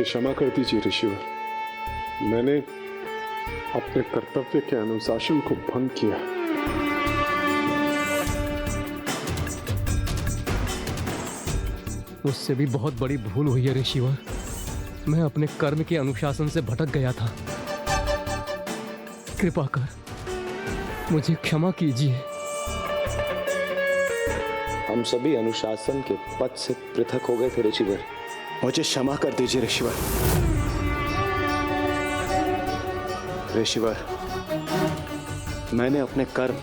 Speaker 11: मुझे क्षमा कर दीजिए ऋषिवर, मैंने अपने कर्तव्य के अनुशासन को भंग किया।
Speaker 14: मुझसे भी बहुत बड़ी भूल हुई है ऋषिवर। मैं अपने कर्म के अनुशासन से भटक गया था। कृपा कर मुझे क्षमा कीजिए।
Speaker 10: हम सभी अनुशासन के पथ से पृथक हो गए थे ऋषिवर, मुझे क्षमा कर दीजिए ऋषिवर। ऋषिवर, मैंने अपने कर्म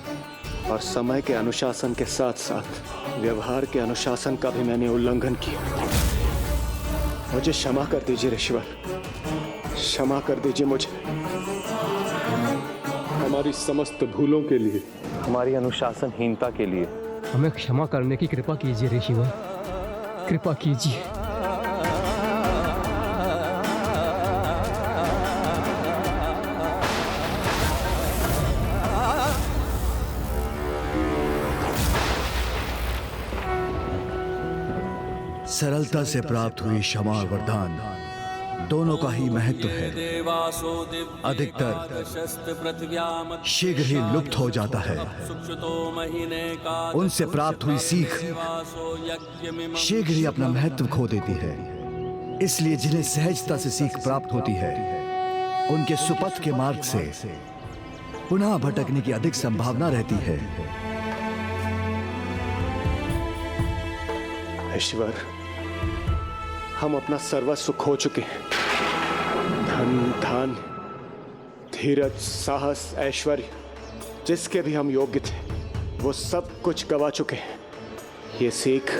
Speaker 10: और समय के अनुशासन के साथ साथ व्यवहार के अनुशासन का भी मैंने उल्लंघन किया। मुझे क्षमा कर दीजिए ऋषिवर, क्षमा कर दीजिए मुझे।
Speaker 11: हमारी समस्त भूलों के लिए,
Speaker 10: हमारी अनुशासनहीनता के लिए
Speaker 14: हमें क्षमा करने की कृपा कीजिए ऋषिवर, कृपा कीजिए।
Speaker 6: सरलता से प्राप्त हुई क्षमा और वरदान दोनों का ही महत्व है। अधिकतर शीघ्र ही लुप्त हो जाता है। उनसे प्राप्त हुई सीख शीघ्र ही अपना महत्व खो देती है। इसलिए जिन्हें सहजता से सीख प्राप्त होती है, उनके सुपथ के मार्ग से पुनः भटकने की अधिक संभावना रहती है।
Speaker 10: ईश्वर, हम अपना सर्वस्व खो चुके हैं। धन, धान, धीरज, साहस, ऐश्वर्य, जिसके भी हम योग्य थे, वो सब कुछ गवा चुके हैं। ये सीख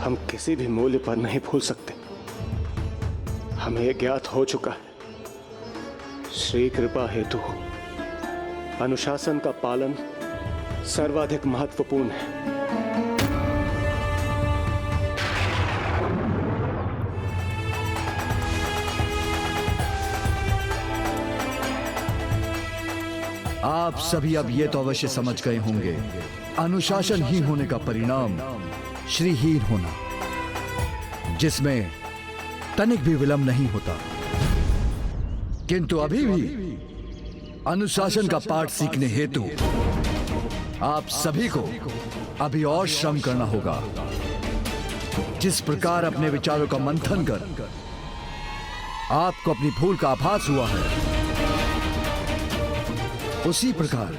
Speaker 10: हम किसी भी मूल्य पर नहीं भूल सकते। हमें ये ज्ञात हो चुका है, श्री कृपा हेतु अनुशासन का पालन सर्वाधिक महत्वपूर्ण है।
Speaker 6: आप सभी अब ये तो अवश्य समझ गए होंगे, अनुशासनहीन होने का परिणाम श्रीहीन होना, जिसमें तनिक भी विलंब नहीं होता। किंतु अभी भी अनुशासन का पाठ सीखने हेतु आप सभी को अभी और श्रम करना होगा। जिस प्रकार अपने विचारों का मंथन कर आपको अपनी भूल का आभास हुआ है, उसी प्रकार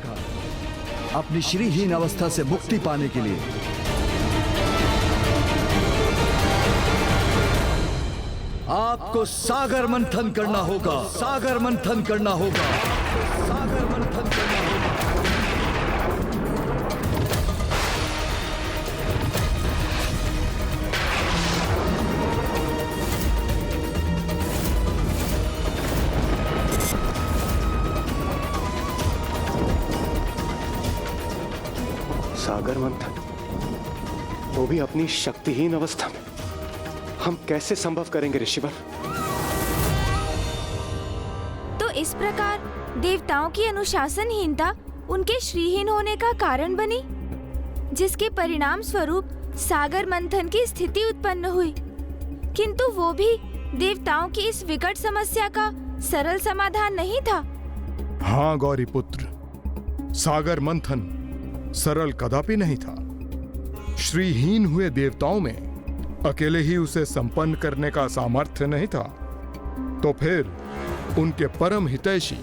Speaker 6: अपनी श्रीहीन अवस्था से मुक्ति पाने के लिए आपको सागर मंथन करना होगा। सागर मंथन करना होगा। सागर मंथन करना होगा।
Speaker 10: सागर मंथन, वो भी अपनी शक्तिहीन अवस्था में, हम कैसे संभव करेंगे ऋषिवर?
Speaker 2: तो इस प्रकार देवताओं की अनुशासनहीनता उनके श्रीहीन होने का कारण बनी, जिसके परिणाम स्वरूप सागर मंथन की स्थिति उत्पन्न हुई। किंतु वो भी देवताओं की इस विकट समस्या का सरल समाधान नहीं था।
Speaker 1: हाँ गौरी पुत्र, सागर मंथन सरल कदापि नहीं था। श्रीहीन हुए देवताओं में अकेले ही उसे संपन्न करने का सामर्थ्य नहीं था। तो फिर उनके परम हितैषी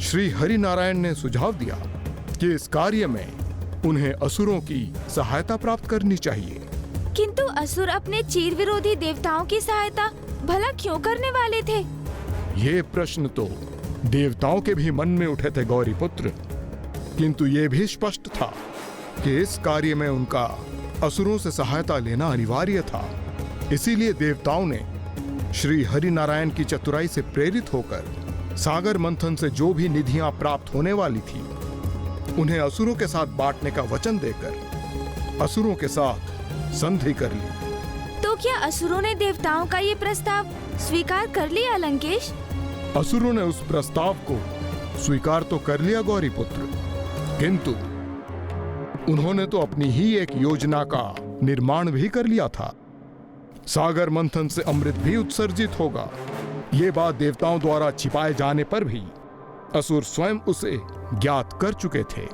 Speaker 1: श्री हरि नारायण ने सुझाव दिया कि इस कार्य में उन्हें असुरों की सहायता प्राप्त करनी चाहिए।
Speaker 2: किंतु असुर अपने चीर विरोधी देवताओं की सहायता भला क्यों करने वाले थे?
Speaker 1: ये प्रश्न तो देवताओं के भी मन में उठे थे गौरी पुत्र, किंतु ये भी स्पष्ट था कि इस कार्य में उनका असुरों से सहायता लेना अनिवार्य था। इसीलिए देवताओं ने श्री हरि नारायण की चतुराई से प्रेरित होकर सागर मंथन से जो भी निधियां प्राप्त होने वाली थी, उन्हें असुरों के साथ बांटने का वचन देकर असुरों के साथ संधि कर ली।
Speaker 2: तो क्या असुरों ने देवताओं का ये प्रस्ताव स्वीकार कर लिया लंकेश?
Speaker 1: असुरों ने उस प्रस्ताव को स्वीकार तो कर लिया गौरी पुत्र, किंतु उन्होंने तो अपनी ही एक योजना का निर्माण भी कर लिया था। सागर मंथन से अमृत भी उत्सर्जित होगा। ये बात देवताओं द्वारा छिपाए जाने पर भी असुर स्वयं उसे ज्ञात कर चुके थे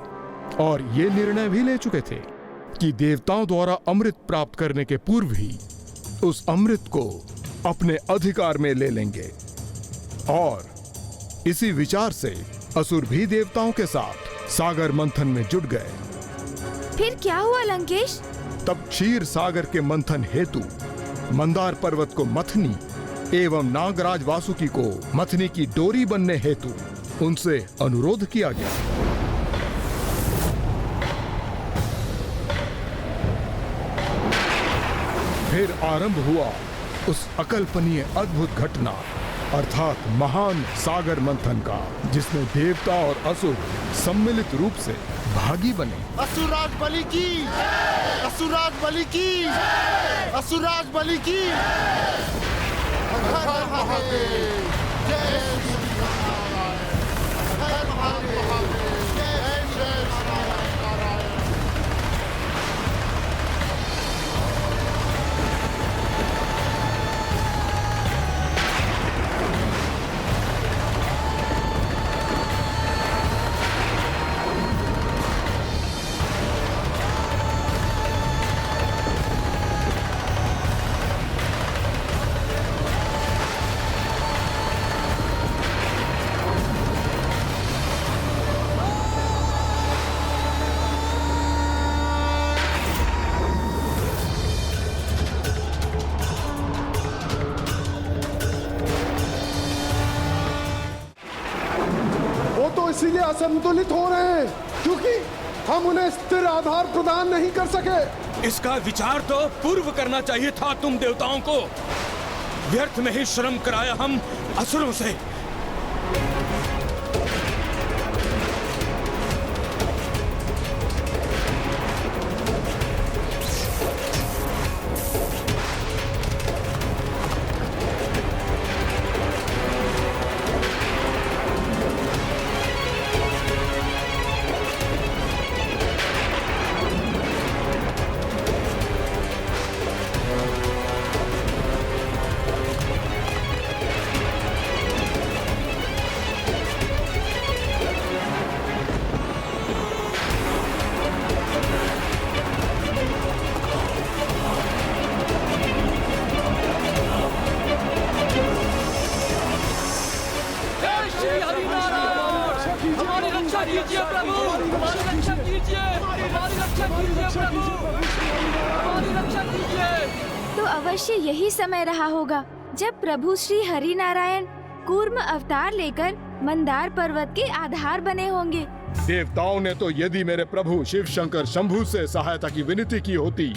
Speaker 1: और ये निर्णय भी ले चुके थे कि देवताओं द्वारा अमृत प्राप्त करने के पूर्व ही उस अमृत को अपने अधिकार में ले लेंगे। और इसी विचार से असुर भी देवताओं के साथ सागर मंथन में जुट गए।
Speaker 2: फिर क्या हुआ लंकेश?
Speaker 1: तब क्षीर सागर के मंथन हेतु मंदार पर्वत को मथनी एवं नागराज वासुकी को मथनी की डोरी बनने हेतु उनसे अनुरोध किया गया। फिर आरंभ हुआ उस अकल्पनीय अद्भुत घटना अर्थात महान सागर मंथन का, जिसमें देवता और असुर सम्मिलित रूप से भागी बने।
Speaker 15: असुराज बलि की, असुराज बलि की, असुराज बलि की। हर हर महादेव, जय श्री नारायण, हर हर महादेव, जय जय नारायण।
Speaker 11: इसीलिए असंतुलित हो रहे हैं क्योंकि हम उन्हें स्थिर आधार प्रदान नहीं कर सके।
Speaker 8: इसका विचार तो पूर्व करना चाहिए था तुम देवताओं को। व्यर्थ में ही श्रम कराया हम असुरों से।
Speaker 2: तो अवश्य यही समय रहा होगा जब प्रभु श्री हरि नारायण कूर्म अवतार लेकर मंदार पर्वत के आधार बने होंगे।
Speaker 1: देवताओं ने तो यदि मेरे प्रभु शिव शंकर शंभु से सहायता की विनती की होती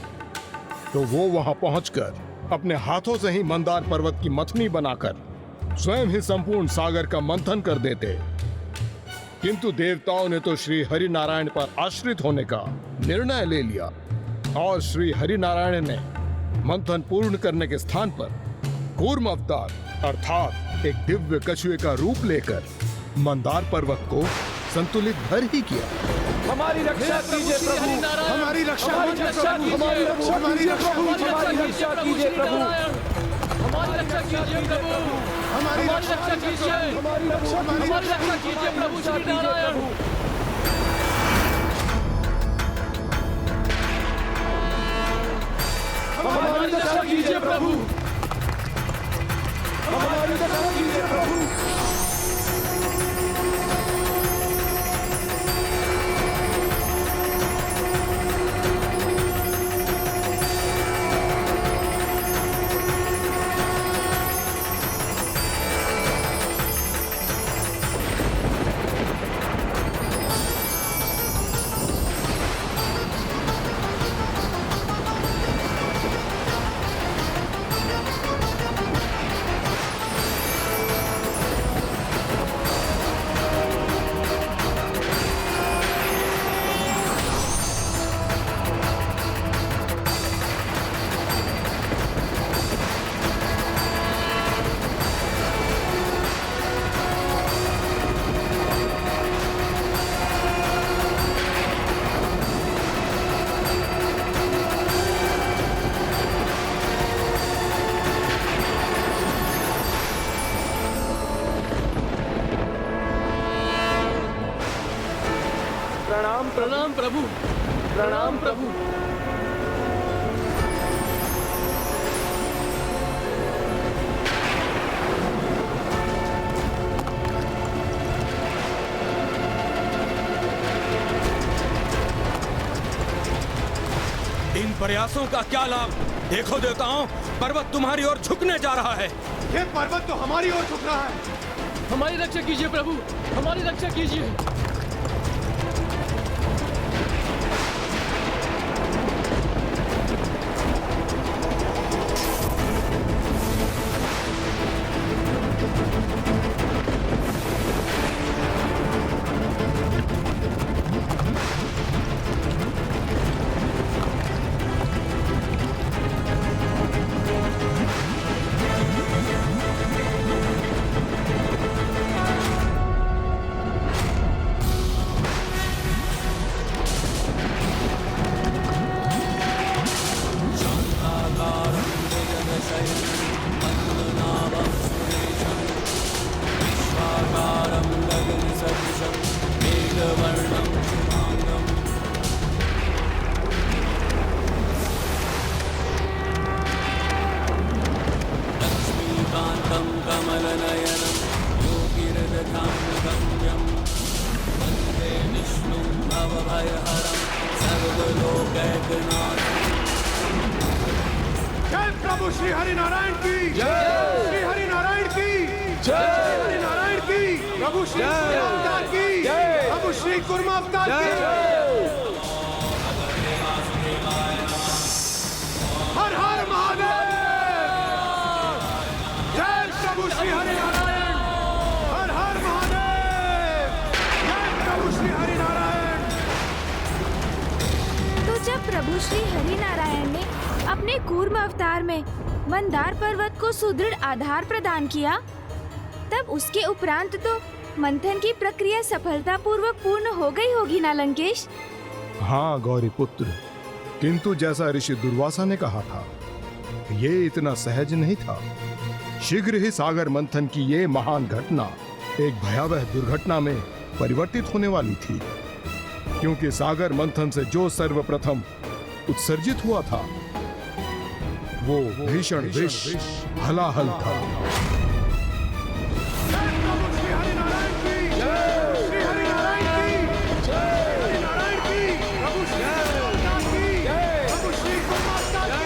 Speaker 1: तो वो वहां पहुंचकर अपने हाथों से ही मंदार पर्वत की मथनी बनाकर स्वयं ही संपूर्ण सागर का मंथन कर देते। किंतु देवताओं ने तो श्री हरि नारायण पर आश्रित होने का निर्णय ले लिया और श्री हरि नारायण ने मंथन पूर्ण करने के स्थान पर कूर्म अवतार अर्थात एक दिव्य कछुए का रूप लेकर मंदार पर्वत को संतुलित भर ही किया।
Speaker 15: हमारी रक्षा कीजिए प्रभु, हमारी रक्षा कीजिए प्रभु, हमारी रक्षा कीजिए, हमारी रक्षा कीजिए प्रभु, हमारी रक्षा कीजिए प्रभु, हमारी रक्षा कीजिए, हमारी रक्षा कीजिए प्रभु श्री नारायण। हमारी रक्षा कीजिए प्रभु, हमारी रक्षा कीजिए प्रभु। प्रणाम प्रणाम प्रभु, प्रणाम प्रभु।
Speaker 8: इन प्रयासों का क्या लाभ? देखो देवताओं, पर्वत तुम्हारी ओर झुकने जा रहा है।
Speaker 15: ये पर्वत तो हमारी ओर झुक रहा है। हमारी रक्षा कीजिए प्रभु, हमारी रक्षा कीजिए। जय प्रभु श्री हरि नारायण की जय, श्री हरि नारायण की जय, हरि नारायण की, प्रभु श्री अवतार की जय, प्रभु श्री कुर्मा अवतार की जय। हर हर महादेव, जय प्रभु श्री हरि नारायण, हर हर महादेव, जय प्रभु श्री हरि नारायण।
Speaker 2: तो जब प्रभु श्री हरि नारायण ने अपने कूर्म अवतार में मंदार पर्वत को सुदृढ़ आधार प्रदान किया, तब उसके उपरांत तो मंथन की प्रक्रिया सफलतापूर्वक पूर्ण हो गई होगी ना लंकेश?
Speaker 1: हाँ गौरी पुत्र, किंतु जैसा ऋषि दुर्वासा ने कहा था, ये इतना सहज नहीं था। शीघ्र ही सागर मंथन की ये महान घटना एक भयावह दुर्घटना में परिवर्तित होने वाली थी, क्योंकि सागर मंथन से जो सर्वप्रथम उत्सर्जित हुआ था वो भीषण विष हलाहल था।
Speaker 15: श्री हरि नारायण की जय, श्री हरि नारायण की जय, हरि नारायण की, प्रभु श्री अवतार की जय, प्रभु श्री कुर्मा अवतार की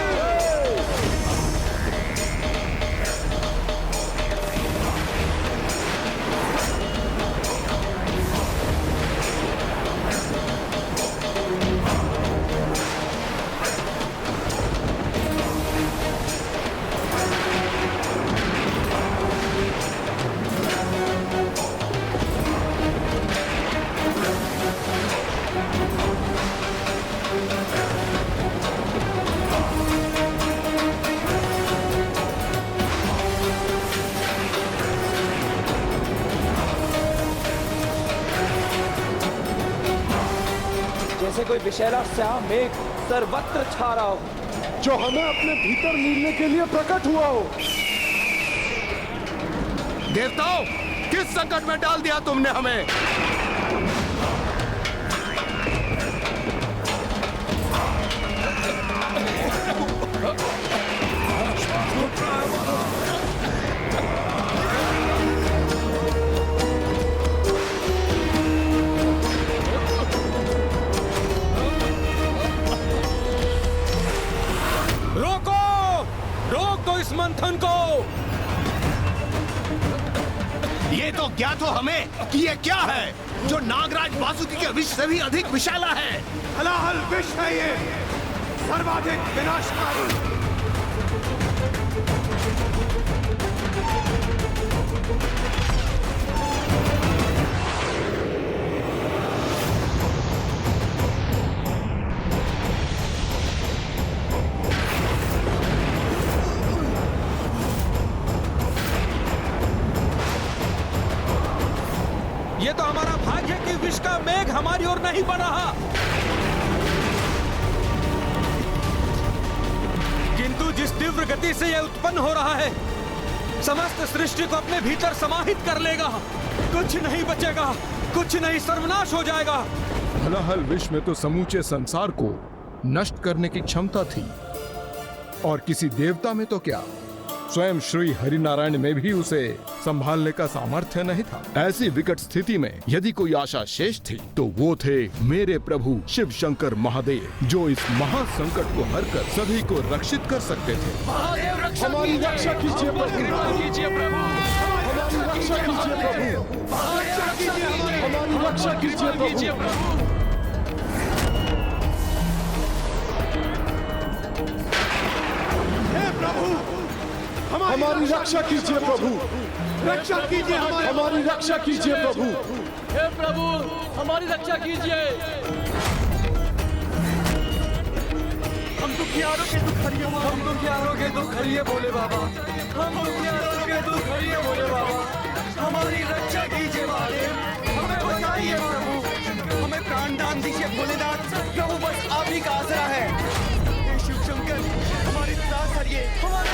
Speaker 16: जैसे कोई विशैला श्याम मेघ सर्वत्र छा रहा हो,
Speaker 11: जो हमें अपने भीतर नीलने के लिए प्रकट हुआ हो।
Speaker 1: देवताओं, किस संकट में डाल दिया तुमने हमें?
Speaker 8: इस मंथन को।
Speaker 15: ये तो ज्ञात हो हमें कि ये क्या है जो नागराज वासुकी के विष से भी अधिक विशाला है। हलाहल विष है ये, सर्वाधिक विनाशकारी।
Speaker 8: ये तो हमारा भाग्य कि विष का मेघ हमारी ओर नहीं बढ़ रहा, किंतु जिस तीव्र गति से यह उत्पन्न हो रहा है, समस्त सृष्टि को अपने भीतर समाहित कर लेगा। कुछ नहीं बचेगा, कुछ नहीं, सर्वनाश हो जाएगा।
Speaker 1: हलाहल विश्व में तो समूचे संसार को नष्ट करने की क्षमता थी, और किसी देवता में तो क्या, स्वयं श्री हरिनारायण में भी उसे संभालने का सामर्थ्य नहीं था। ऐसी विकट स्थिति में यदि कोई आशा शेष थी तो वो थे मेरे प्रभु शिव शंकर महादेव, जो इस महासंकट को हरकर सभी को रक्षित कर सकते थे।
Speaker 15: हमारी रक्षा कीजिए प्रभु, हमारी रक्षा कीजिए प्रभु, हमारी रक्षा कीजिए प्रभु। हमारी रक्षा कीजिए प्रभु, रक्षा कीजिए हमारी रक्षा कीजिए प्रभु।
Speaker 8: हे प्रभु हमारी रक्षा कीजिए।
Speaker 5: हम दुखियारों के दुख हरिए, हम दुखियारों के दुख हरिए बोले बाबा, हम दुखियारों के दुख हरिए बोले बाबा। हमारी रक्षा कीजिए महादेव, हमें बचाइए प्रभु, हमें प्राण दान दीजिए भोलेनाथ प्रभु, बस आप ही का आसरा है। हे शिव शंकर हमारी त्रास हरिए, हमारा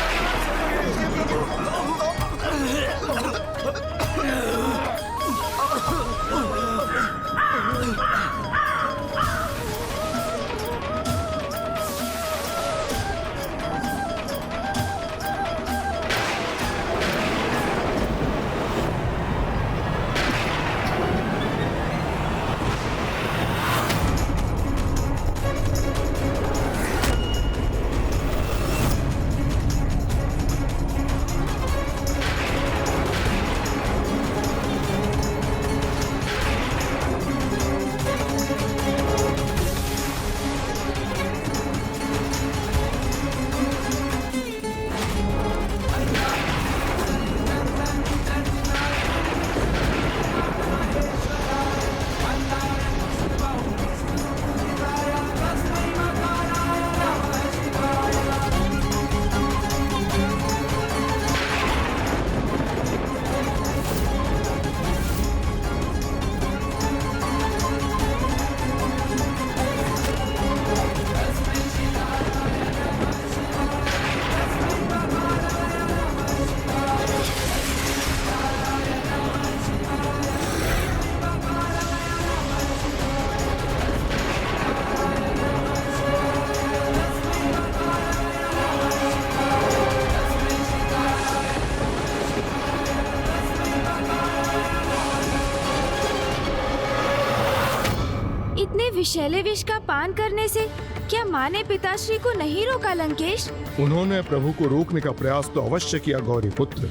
Speaker 2: इतने विषैले विष का पान करने से क्या माँ ने पिताश्री को नहीं रोका लंकेश?
Speaker 1: उन्होंने प्रभु को रोकने का प्रयास तो अवश्य किया गौरी पुत्र,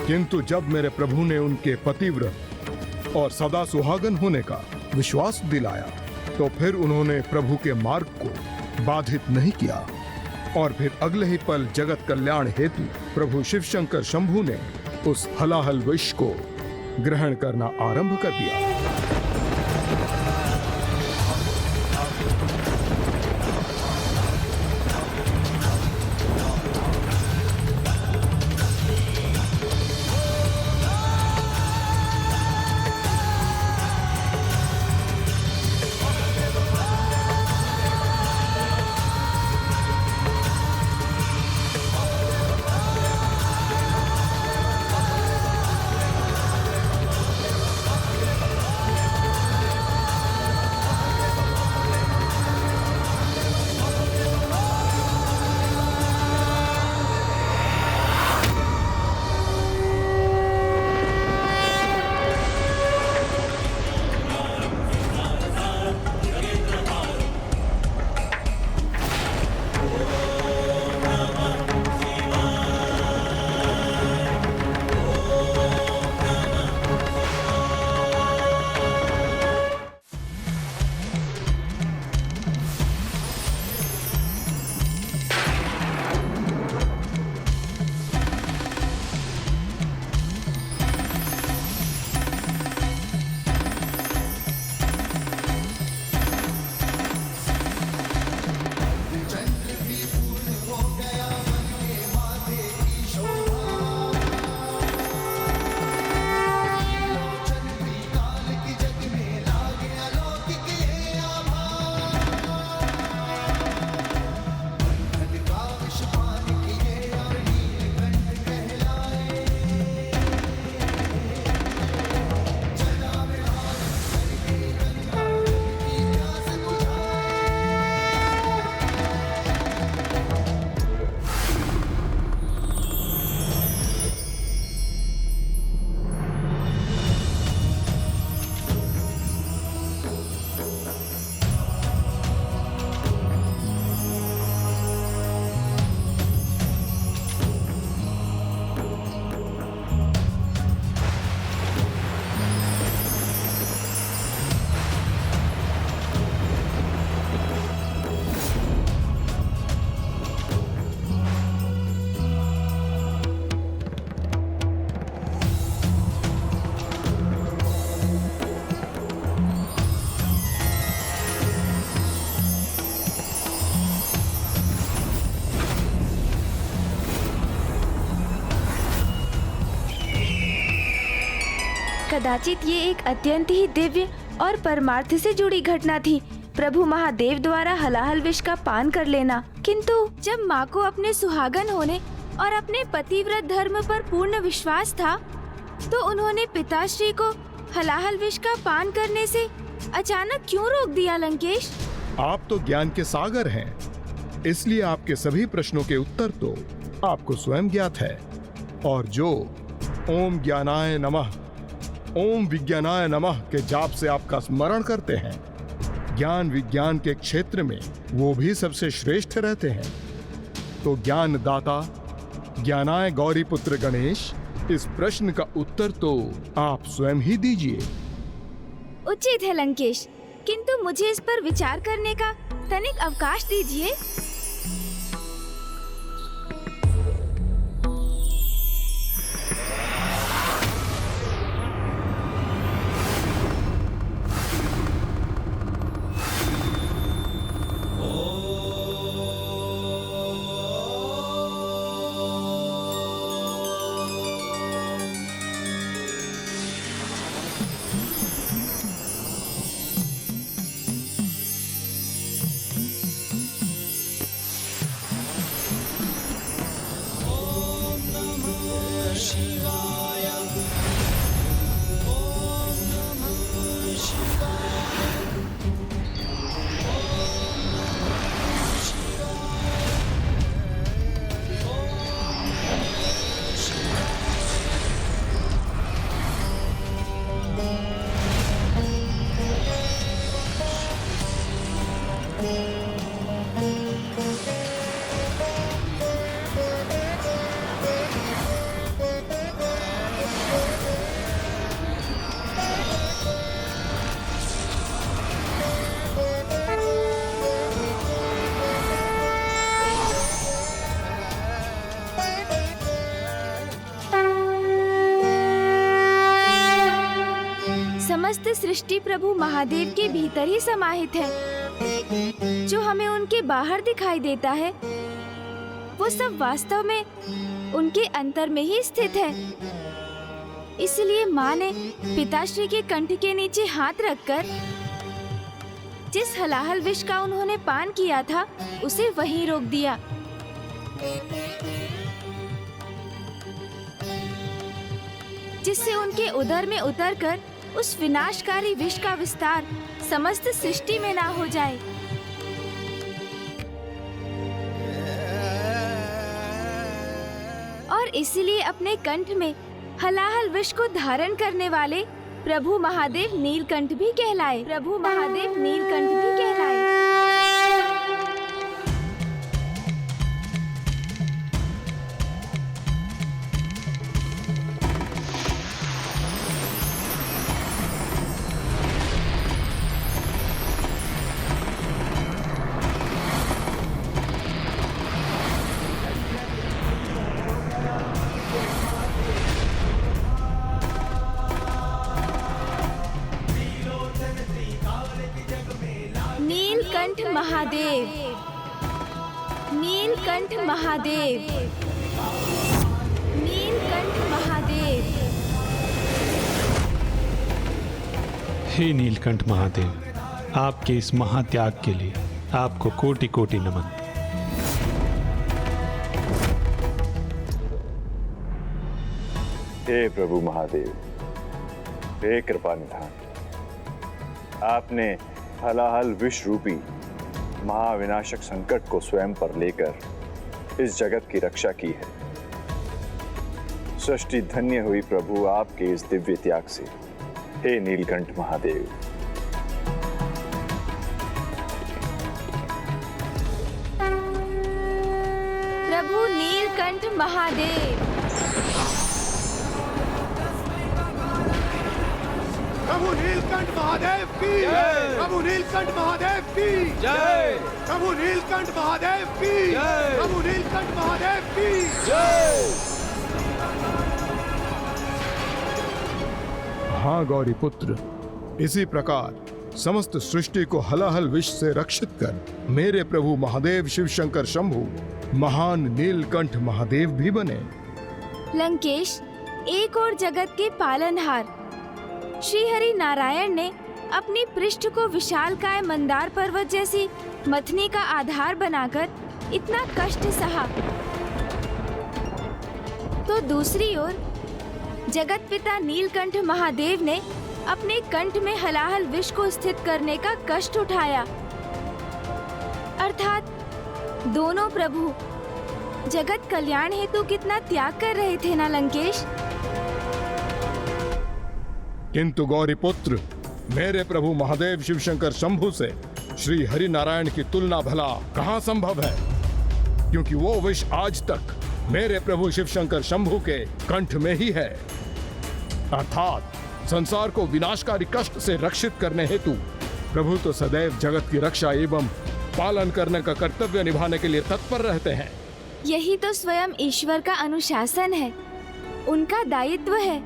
Speaker 1: किंतु जब मेरे प्रभु ने उनके पतिव्रत और सदा सुहागन होने का विश्वास दिलाया तो फिर उन्होंने प्रभु के मार्ग को बाधित नहीं किया, और फिर अगले ही पल जगत कल्याण हेतु प्रभु शिव शंकर शंभु ने उस हलाहल विष को ग्रहण करना आरंभ कर दिया।
Speaker 2: कदाचित ये एक अत्यंत ही दिव्य और परमार्थ से जुड़ी घटना थी, प्रभु महादेव द्वारा हलाहल विष का पान कर लेना। किंतु जब माँ को अपने सुहागन होने और अपने पतिव्रत धर्म पर पूर्ण विश्वास था, तो उन्होंने पिताश्री को हलाहल विष का पान करने से अचानक क्यों रोक दिया लंकेश?
Speaker 1: आप तो ज्ञान के सागर हैं, इसलिए आपके सभी प्रश्नों के उत्तर तो आपको स्वयं ज्ञात है। और जो ओम ज्ञानाय नमः, ओम विज्ञानाय नमः के जाप से आपका स्मरण करते हैं, ज्ञान विज्ञान के क्षेत्र में वो भी सबसे श्रेष्ठ रहते हैं। तो ज्ञान दाता ज्ञानाय गौरी पुत्र गणेश, इस प्रश्न का उत्तर तो आप स्वयं ही दीजिए।
Speaker 2: उचित है लंकेश, किंतु मुझे इस पर विचार करने का तनिक अवकाश दीजिए। समस्त सृष्टि प्रभु महादेव के भीतर ही समाहित है। जो हमें उनके बाहर दिखाई देता है, वो सब वास्तव में उनके अंतर में ही स्थित है। इसलिए माँ ने पिताश्री के कंठ के नीचे हाथ रखकर जिस हलाहल विष का उन्होंने पान किया था, उसे वहीं रोक दिया। जिससे उनके उदर में उतरकर उस विनाशकारी विष का विस्तार समस्त सृष्टि में ना हो जाए। और इसलिए अपने कंठ में हलाहल विष को धारण करने वाले प्रभु महादेव नीलकंठ भी कहलाए। प्रभु महादेव नीलकंठ भी कहलाए। नीलकंठ महादेव, नीलकंठ महादेव, नीलकंठ महादेव।
Speaker 13: हे नीलकंठ महादेव, आपके इस महात्याग के लिए आपको कोटि कोटि नमन।
Speaker 17: हे प्रभु महादेव, हे कृपा निधान, आपने हलाहल विष रूपी महाविनाशक संकट को स्वयं पर लेकर इस जगत की रक्षा की है। सृष्टि धन्य हुई प्रभु आपके इस दिव्य त्याग से। हे नीलकंठ महादेव।
Speaker 2: प्रभु नीलकंठ महादेव।
Speaker 15: प्रभु नीलकंठ महादेव की जय। प्रभु नीलकंठ महादेव की जय। प्रभु नीलकंठ महादेव की जय। प्रभु नीलकंठ महादेव की जय।
Speaker 1: हाँ गौरी पुत्र, इसी प्रकार समस्त सृष्टि को हलाहल विष से रक्षित कर मेरे प्रभु महादेव शिव शंकर शंभु महान नीलकंठ महादेव भी बने।
Speaker 2: लंकेश, एक और जगत के पालनहार श्री हरि नारायण ने अपनी पृष्ठ को विशालकाय मंदार पर्वत जैसी मथनी का आधार बनाकर इतना कष्ट सहा, तो दूसरी ओर जगत पिता नीलकंठ महादेव ने अपने कंठ में हलाहल विष को स्थित करने का कष्ट उठाया। अर्थात दोनों प्रभु जगत कल्याण हेतु कितना त्याग कर रहे थे ना लंकेश।
Speaker 1: किंतु गौरी पुत्र, मेरे प्रभु महादेव शिवशंकर शंभु से श्री हरि नारायण की तुलना भला कहाँ संभव है, क्योंकि वो विष आज तक मेरे प्रभु शिवशंकर शंभु के कंठ में ही है। अर्थात संसार को विनाशकारी कष्ट से रक्षित करने हेतु प्रभु तो सदैव जगत की रक्षा एवं पालन करने का कर्तव्य निभाने के लिए तत्पर रहते हैं।
Speaker 2: यही तो स्वयं ईश्वर का अनुशासन है, उनका दायित्व है।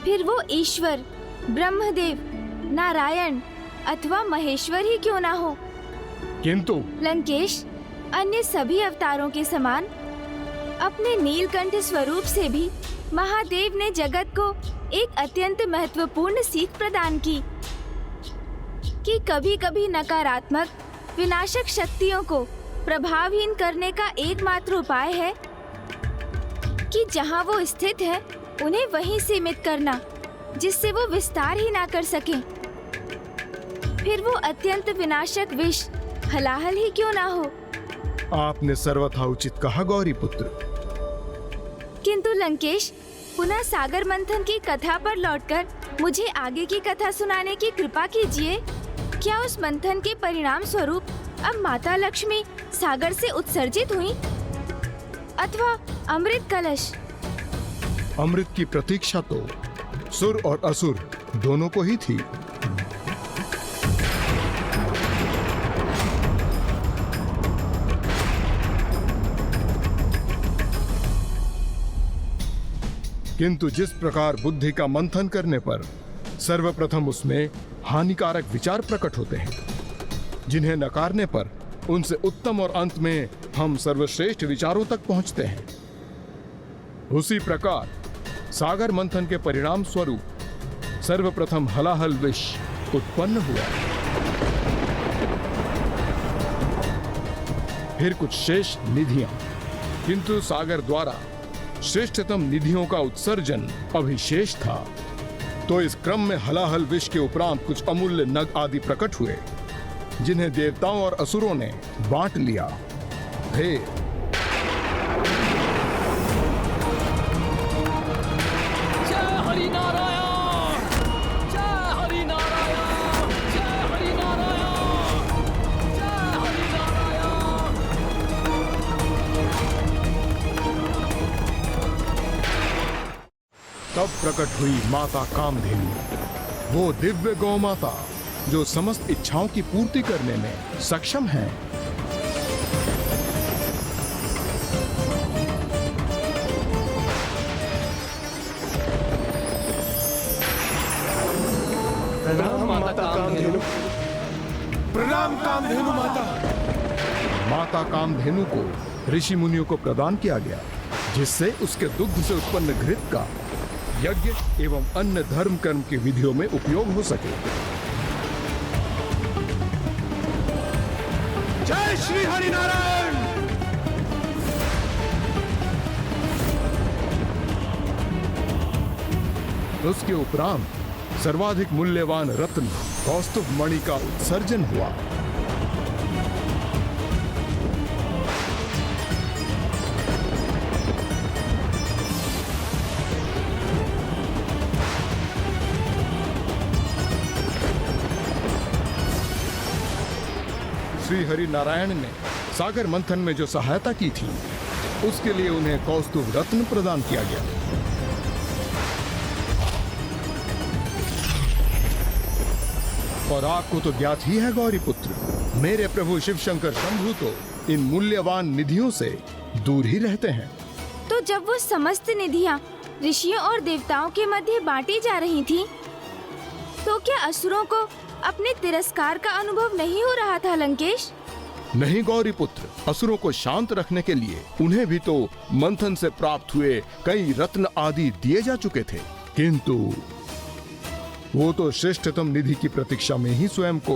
Speaker 2: फिर वो ईश्वर ब्रह्मदेव, नारायण अथवा महेश्वर ही क्यों ना हो,
Speaker 1: किंतु
Speaker 2: लंकेश अन्य सभी अवतारों के समान अपने नीलकंठ स्वरूप से भी महादेव ने जगत को एक अत्यंत महत्वपूर्ण सीख प्रदान की कि कभी कभी नकारात्मक विनाशक शक्तियों को प्रभावहीन करने का एकमात्र उपाय है कि जहां वो स्थित है उन्हें वहीं सीमित करना, जिससे वो विस्तार ही ना कर सके। फिर वो अत्यंत विनाशक विष हलाहल ही क्यों ना हो।
Speaker 1: आपने सर्वथा उचित कहा गौरी पुत्र।
Speaker 2: किंतु लंकेश, पुनः सागर मंथन की कथा पर लौटकर मुझे आगे की कथा सुनाने की कृपा कीजिए। क्या उस मंथन के परिणाम स्वरूप अब माता लक्ष्मी सागर से उत्सर्जित हुई अथवा अमृत कलश?
Speaker 1: अमृत की प्रतीक्षा तो सुर और असुर दोनों को ही थी। किंतु जिस प्रकार बुद्धि का मंथन करने पर सर्वप्रथम उसमें हानिकारक विचार प्रकट होते हैं, जिन्हें नकारने पर उनसे उत्तम और अंत में हम सर्वश्रेष्ठ विचारों तक पहुंचते हैं, उसी प्रकार सागर मंथन के परिणाम स्वरूप सर्वप्रथम हलाहल विष उत्पन्न हुआ। फिर कुछ शेष निधियां, किंतु सागर द्वारा श्रेष्ठतम निधियों का उत्सर्जन अभिशेष था। तो इस क्रम में हलाहल विष के उपरांत कुछ अमूल्य नग आदि प्रकट हुए, जिन्हें देवताओं और असुरों ने बांट लिया। फिर तब प्रकट हुई माता कामधेनु, वो दिव्य गौ माता जो समस्त इच्छाओं की पूर्ति करने में सक्षम है।
Speaker 15: प्रणाम माता कामधेनु। प्रणाम कामधेनु माता।
Speaker 1: माता कामधेनु को ऋषि मुनियों को प्रदान किया गया, जिससे उसके दुग्ध से उत्पन्न घृत का यज्ञ एवं अन्य धर्म कर्म की विधियों में उपयोग हो सके।
Speaker 15: जय श्री हरि नारायण।
Speaker 1: उसके उपरांत सर्वाधिक मूल्यवान रत्न कौस्तुभ मणि का उत्सर्जन हुआ। श्री हरि नारायण ने सागर मंथन में जो सहायता की थी, उसके लिए उन्हें कौस्तुभ रत्न प्रदान किया गया। और आपको तो ज्ञात ही है गौरी पुत्र, मेरे प्रभु शिवशंकर शंभु तो इन मूल्यवान निधियों से दूर ही रहते हैं।
Speaker 2: तो जब वो समस्त निधियां ऋषियों और देवताओं के मध्य बांटी जा रही थी, तो क्या असुरों को अपने तिरस्कार का अनुभव नहीं हो रहा था लंकेश?
Speaker 1: नहीं गौरी पुत्र, असुरों को शांत रखने के लिए उन्हें भी तो मंथन से प्राप्त हुए कई रत्न आदि दिए जा चुके थे। किंतु वो तो श्रेष्ठतम निधि की प्रतीक्षा में ही स्वयं को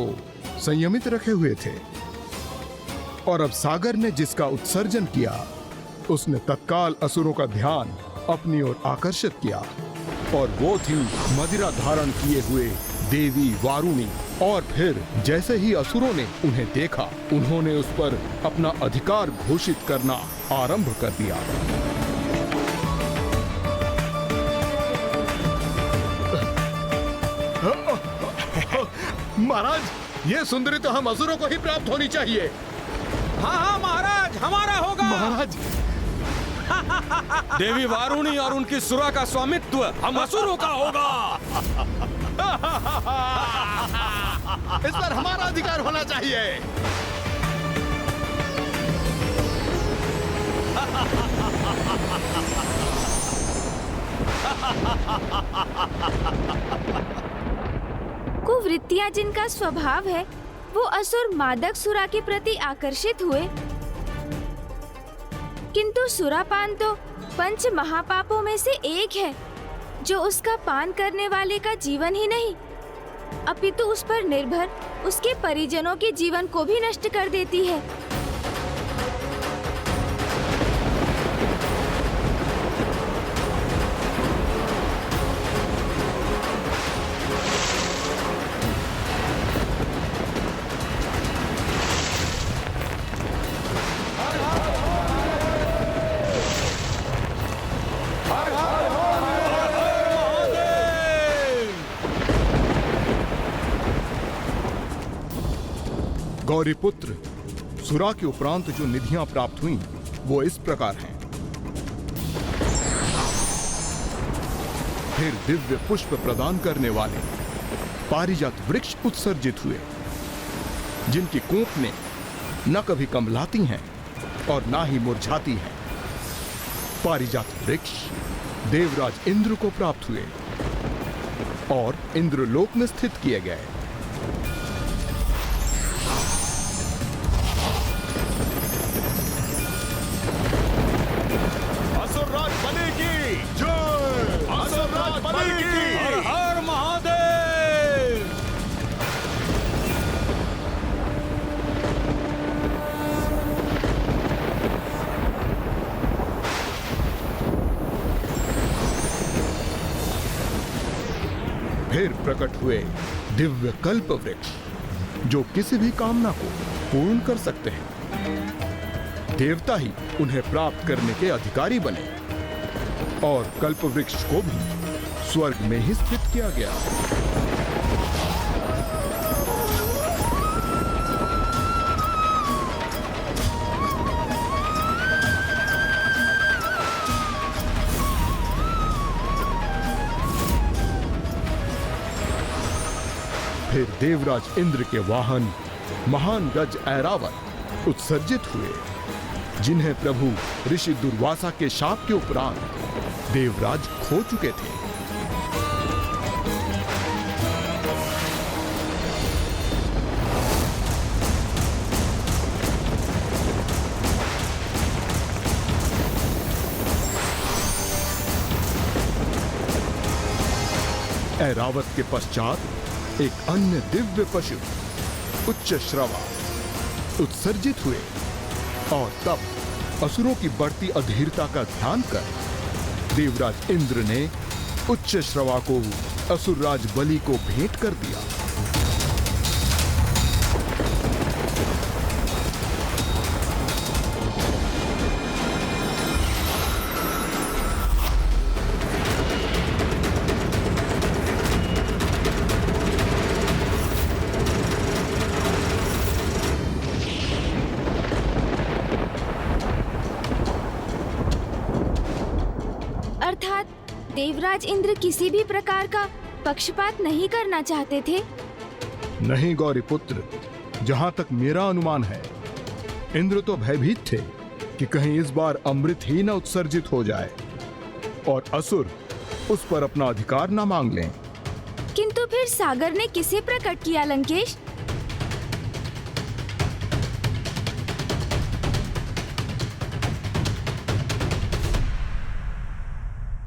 Speaker 1: संयमित रखे हुए थे, और अब सागर ने जिसका उत्सर्जन किया उसने तत्काल असुरों का ध्यान अपनी ओर आकर्षित किया, और वो थी मदिरा धारण किए हुए देवी वारुणी। और फिर जैसे ही असुरों ने उन्हें देखा, उन्होंने उस पर अपना अधिकार घोषित करना आरंभ कर दिया। महाराज, ये सुंदरी तो हम असुरों को ही प्राप्त होनी चाहिए।
Speaker 8: हाँ हाँ महाराज, हमारा होगा।
Speaker 1: महाराज,
Speaker 8: देवी वारुणी और उनकी सुरा का स्वामित्व हम असुरों का होगा।
Speaker 1: इस पर हमारा अधिकार होना चाहिए।
Speaker 2: कुवृत्तियां जिनका स्वभाव है, वो असुर मादक सुरा के प्रति आकर्षित हुए, किंतु सुरापान तो पंच महापापों में से एक है, जो उसका पान करने वाले का जीवन ही नहीं, अपितु उस पर निर्भर उसके परिजनों के जीवन को भी नष्ट कर देती है।
Speaker 1: गौरीपुत्र, सुरा के उपरांत जो निधियां प्राप्त हुईं, वो इस प्रकार हैं। फिर दिव्य पुष्प प्रदान करने वाले पारिजात वृक्ष उत्सर्जित हुए, जिनकी कोंपनें न कभी कमलाती हैं और ना ही मुरझाती हैं। पारिजात वृक्ष देवराज इंद्र को प्राप्त हुए और इंद्रलोक में स्थित किए गए। असुरराज बलि की जय! असुरराज बलि की!
Speaker 8: हर हर महादेव!
Speaker 1: फिर प्रकट हुए दिव्य कल्प वृक्ष, जो किसी भी कामना को पूर्ण कर सकते हैं। देवता ही उन्हें प्राप्त करने के अधिकारी बने, और कल्प वृक्ष को भी स्वर्ग में ही स्थित किया गया। फिर देवराज इंद्र के वाहन महान गज ऐरावत उत्सर्जित हुए, जिन्हें प्रभु ऋषि दुर्वासा के शाप के उपरांत देवराज खो चुके थे। ऐरावत के पश्चात एक अन्य दिव्य पशु उच्च श्रवा उत्सर्जित हुए, और तब असुरों की बढ़ती अधीरता का ध्यान कर देवराज इंद्र ने उच्च श्रवा को असुरराज बलि को भेंट कर दिया।
Speaker 2: अर्थात देवराज इंद्र किसी भी प्रकार का पक्षपात नहीं करना चाहते थे।
Speaker 1: नहीं गौरीपुत्र, जहां तक मेरा अनुमान है, इंद्र तो भयभीत थे कि कहीं इस बार अमृत ही न उत्सर्जित हो जाए और असुर उस पर अपना अधिकार न मांग लें।
Speaker 2: किंतु फिर सागर ने किसे प्रकट किया लंकेश?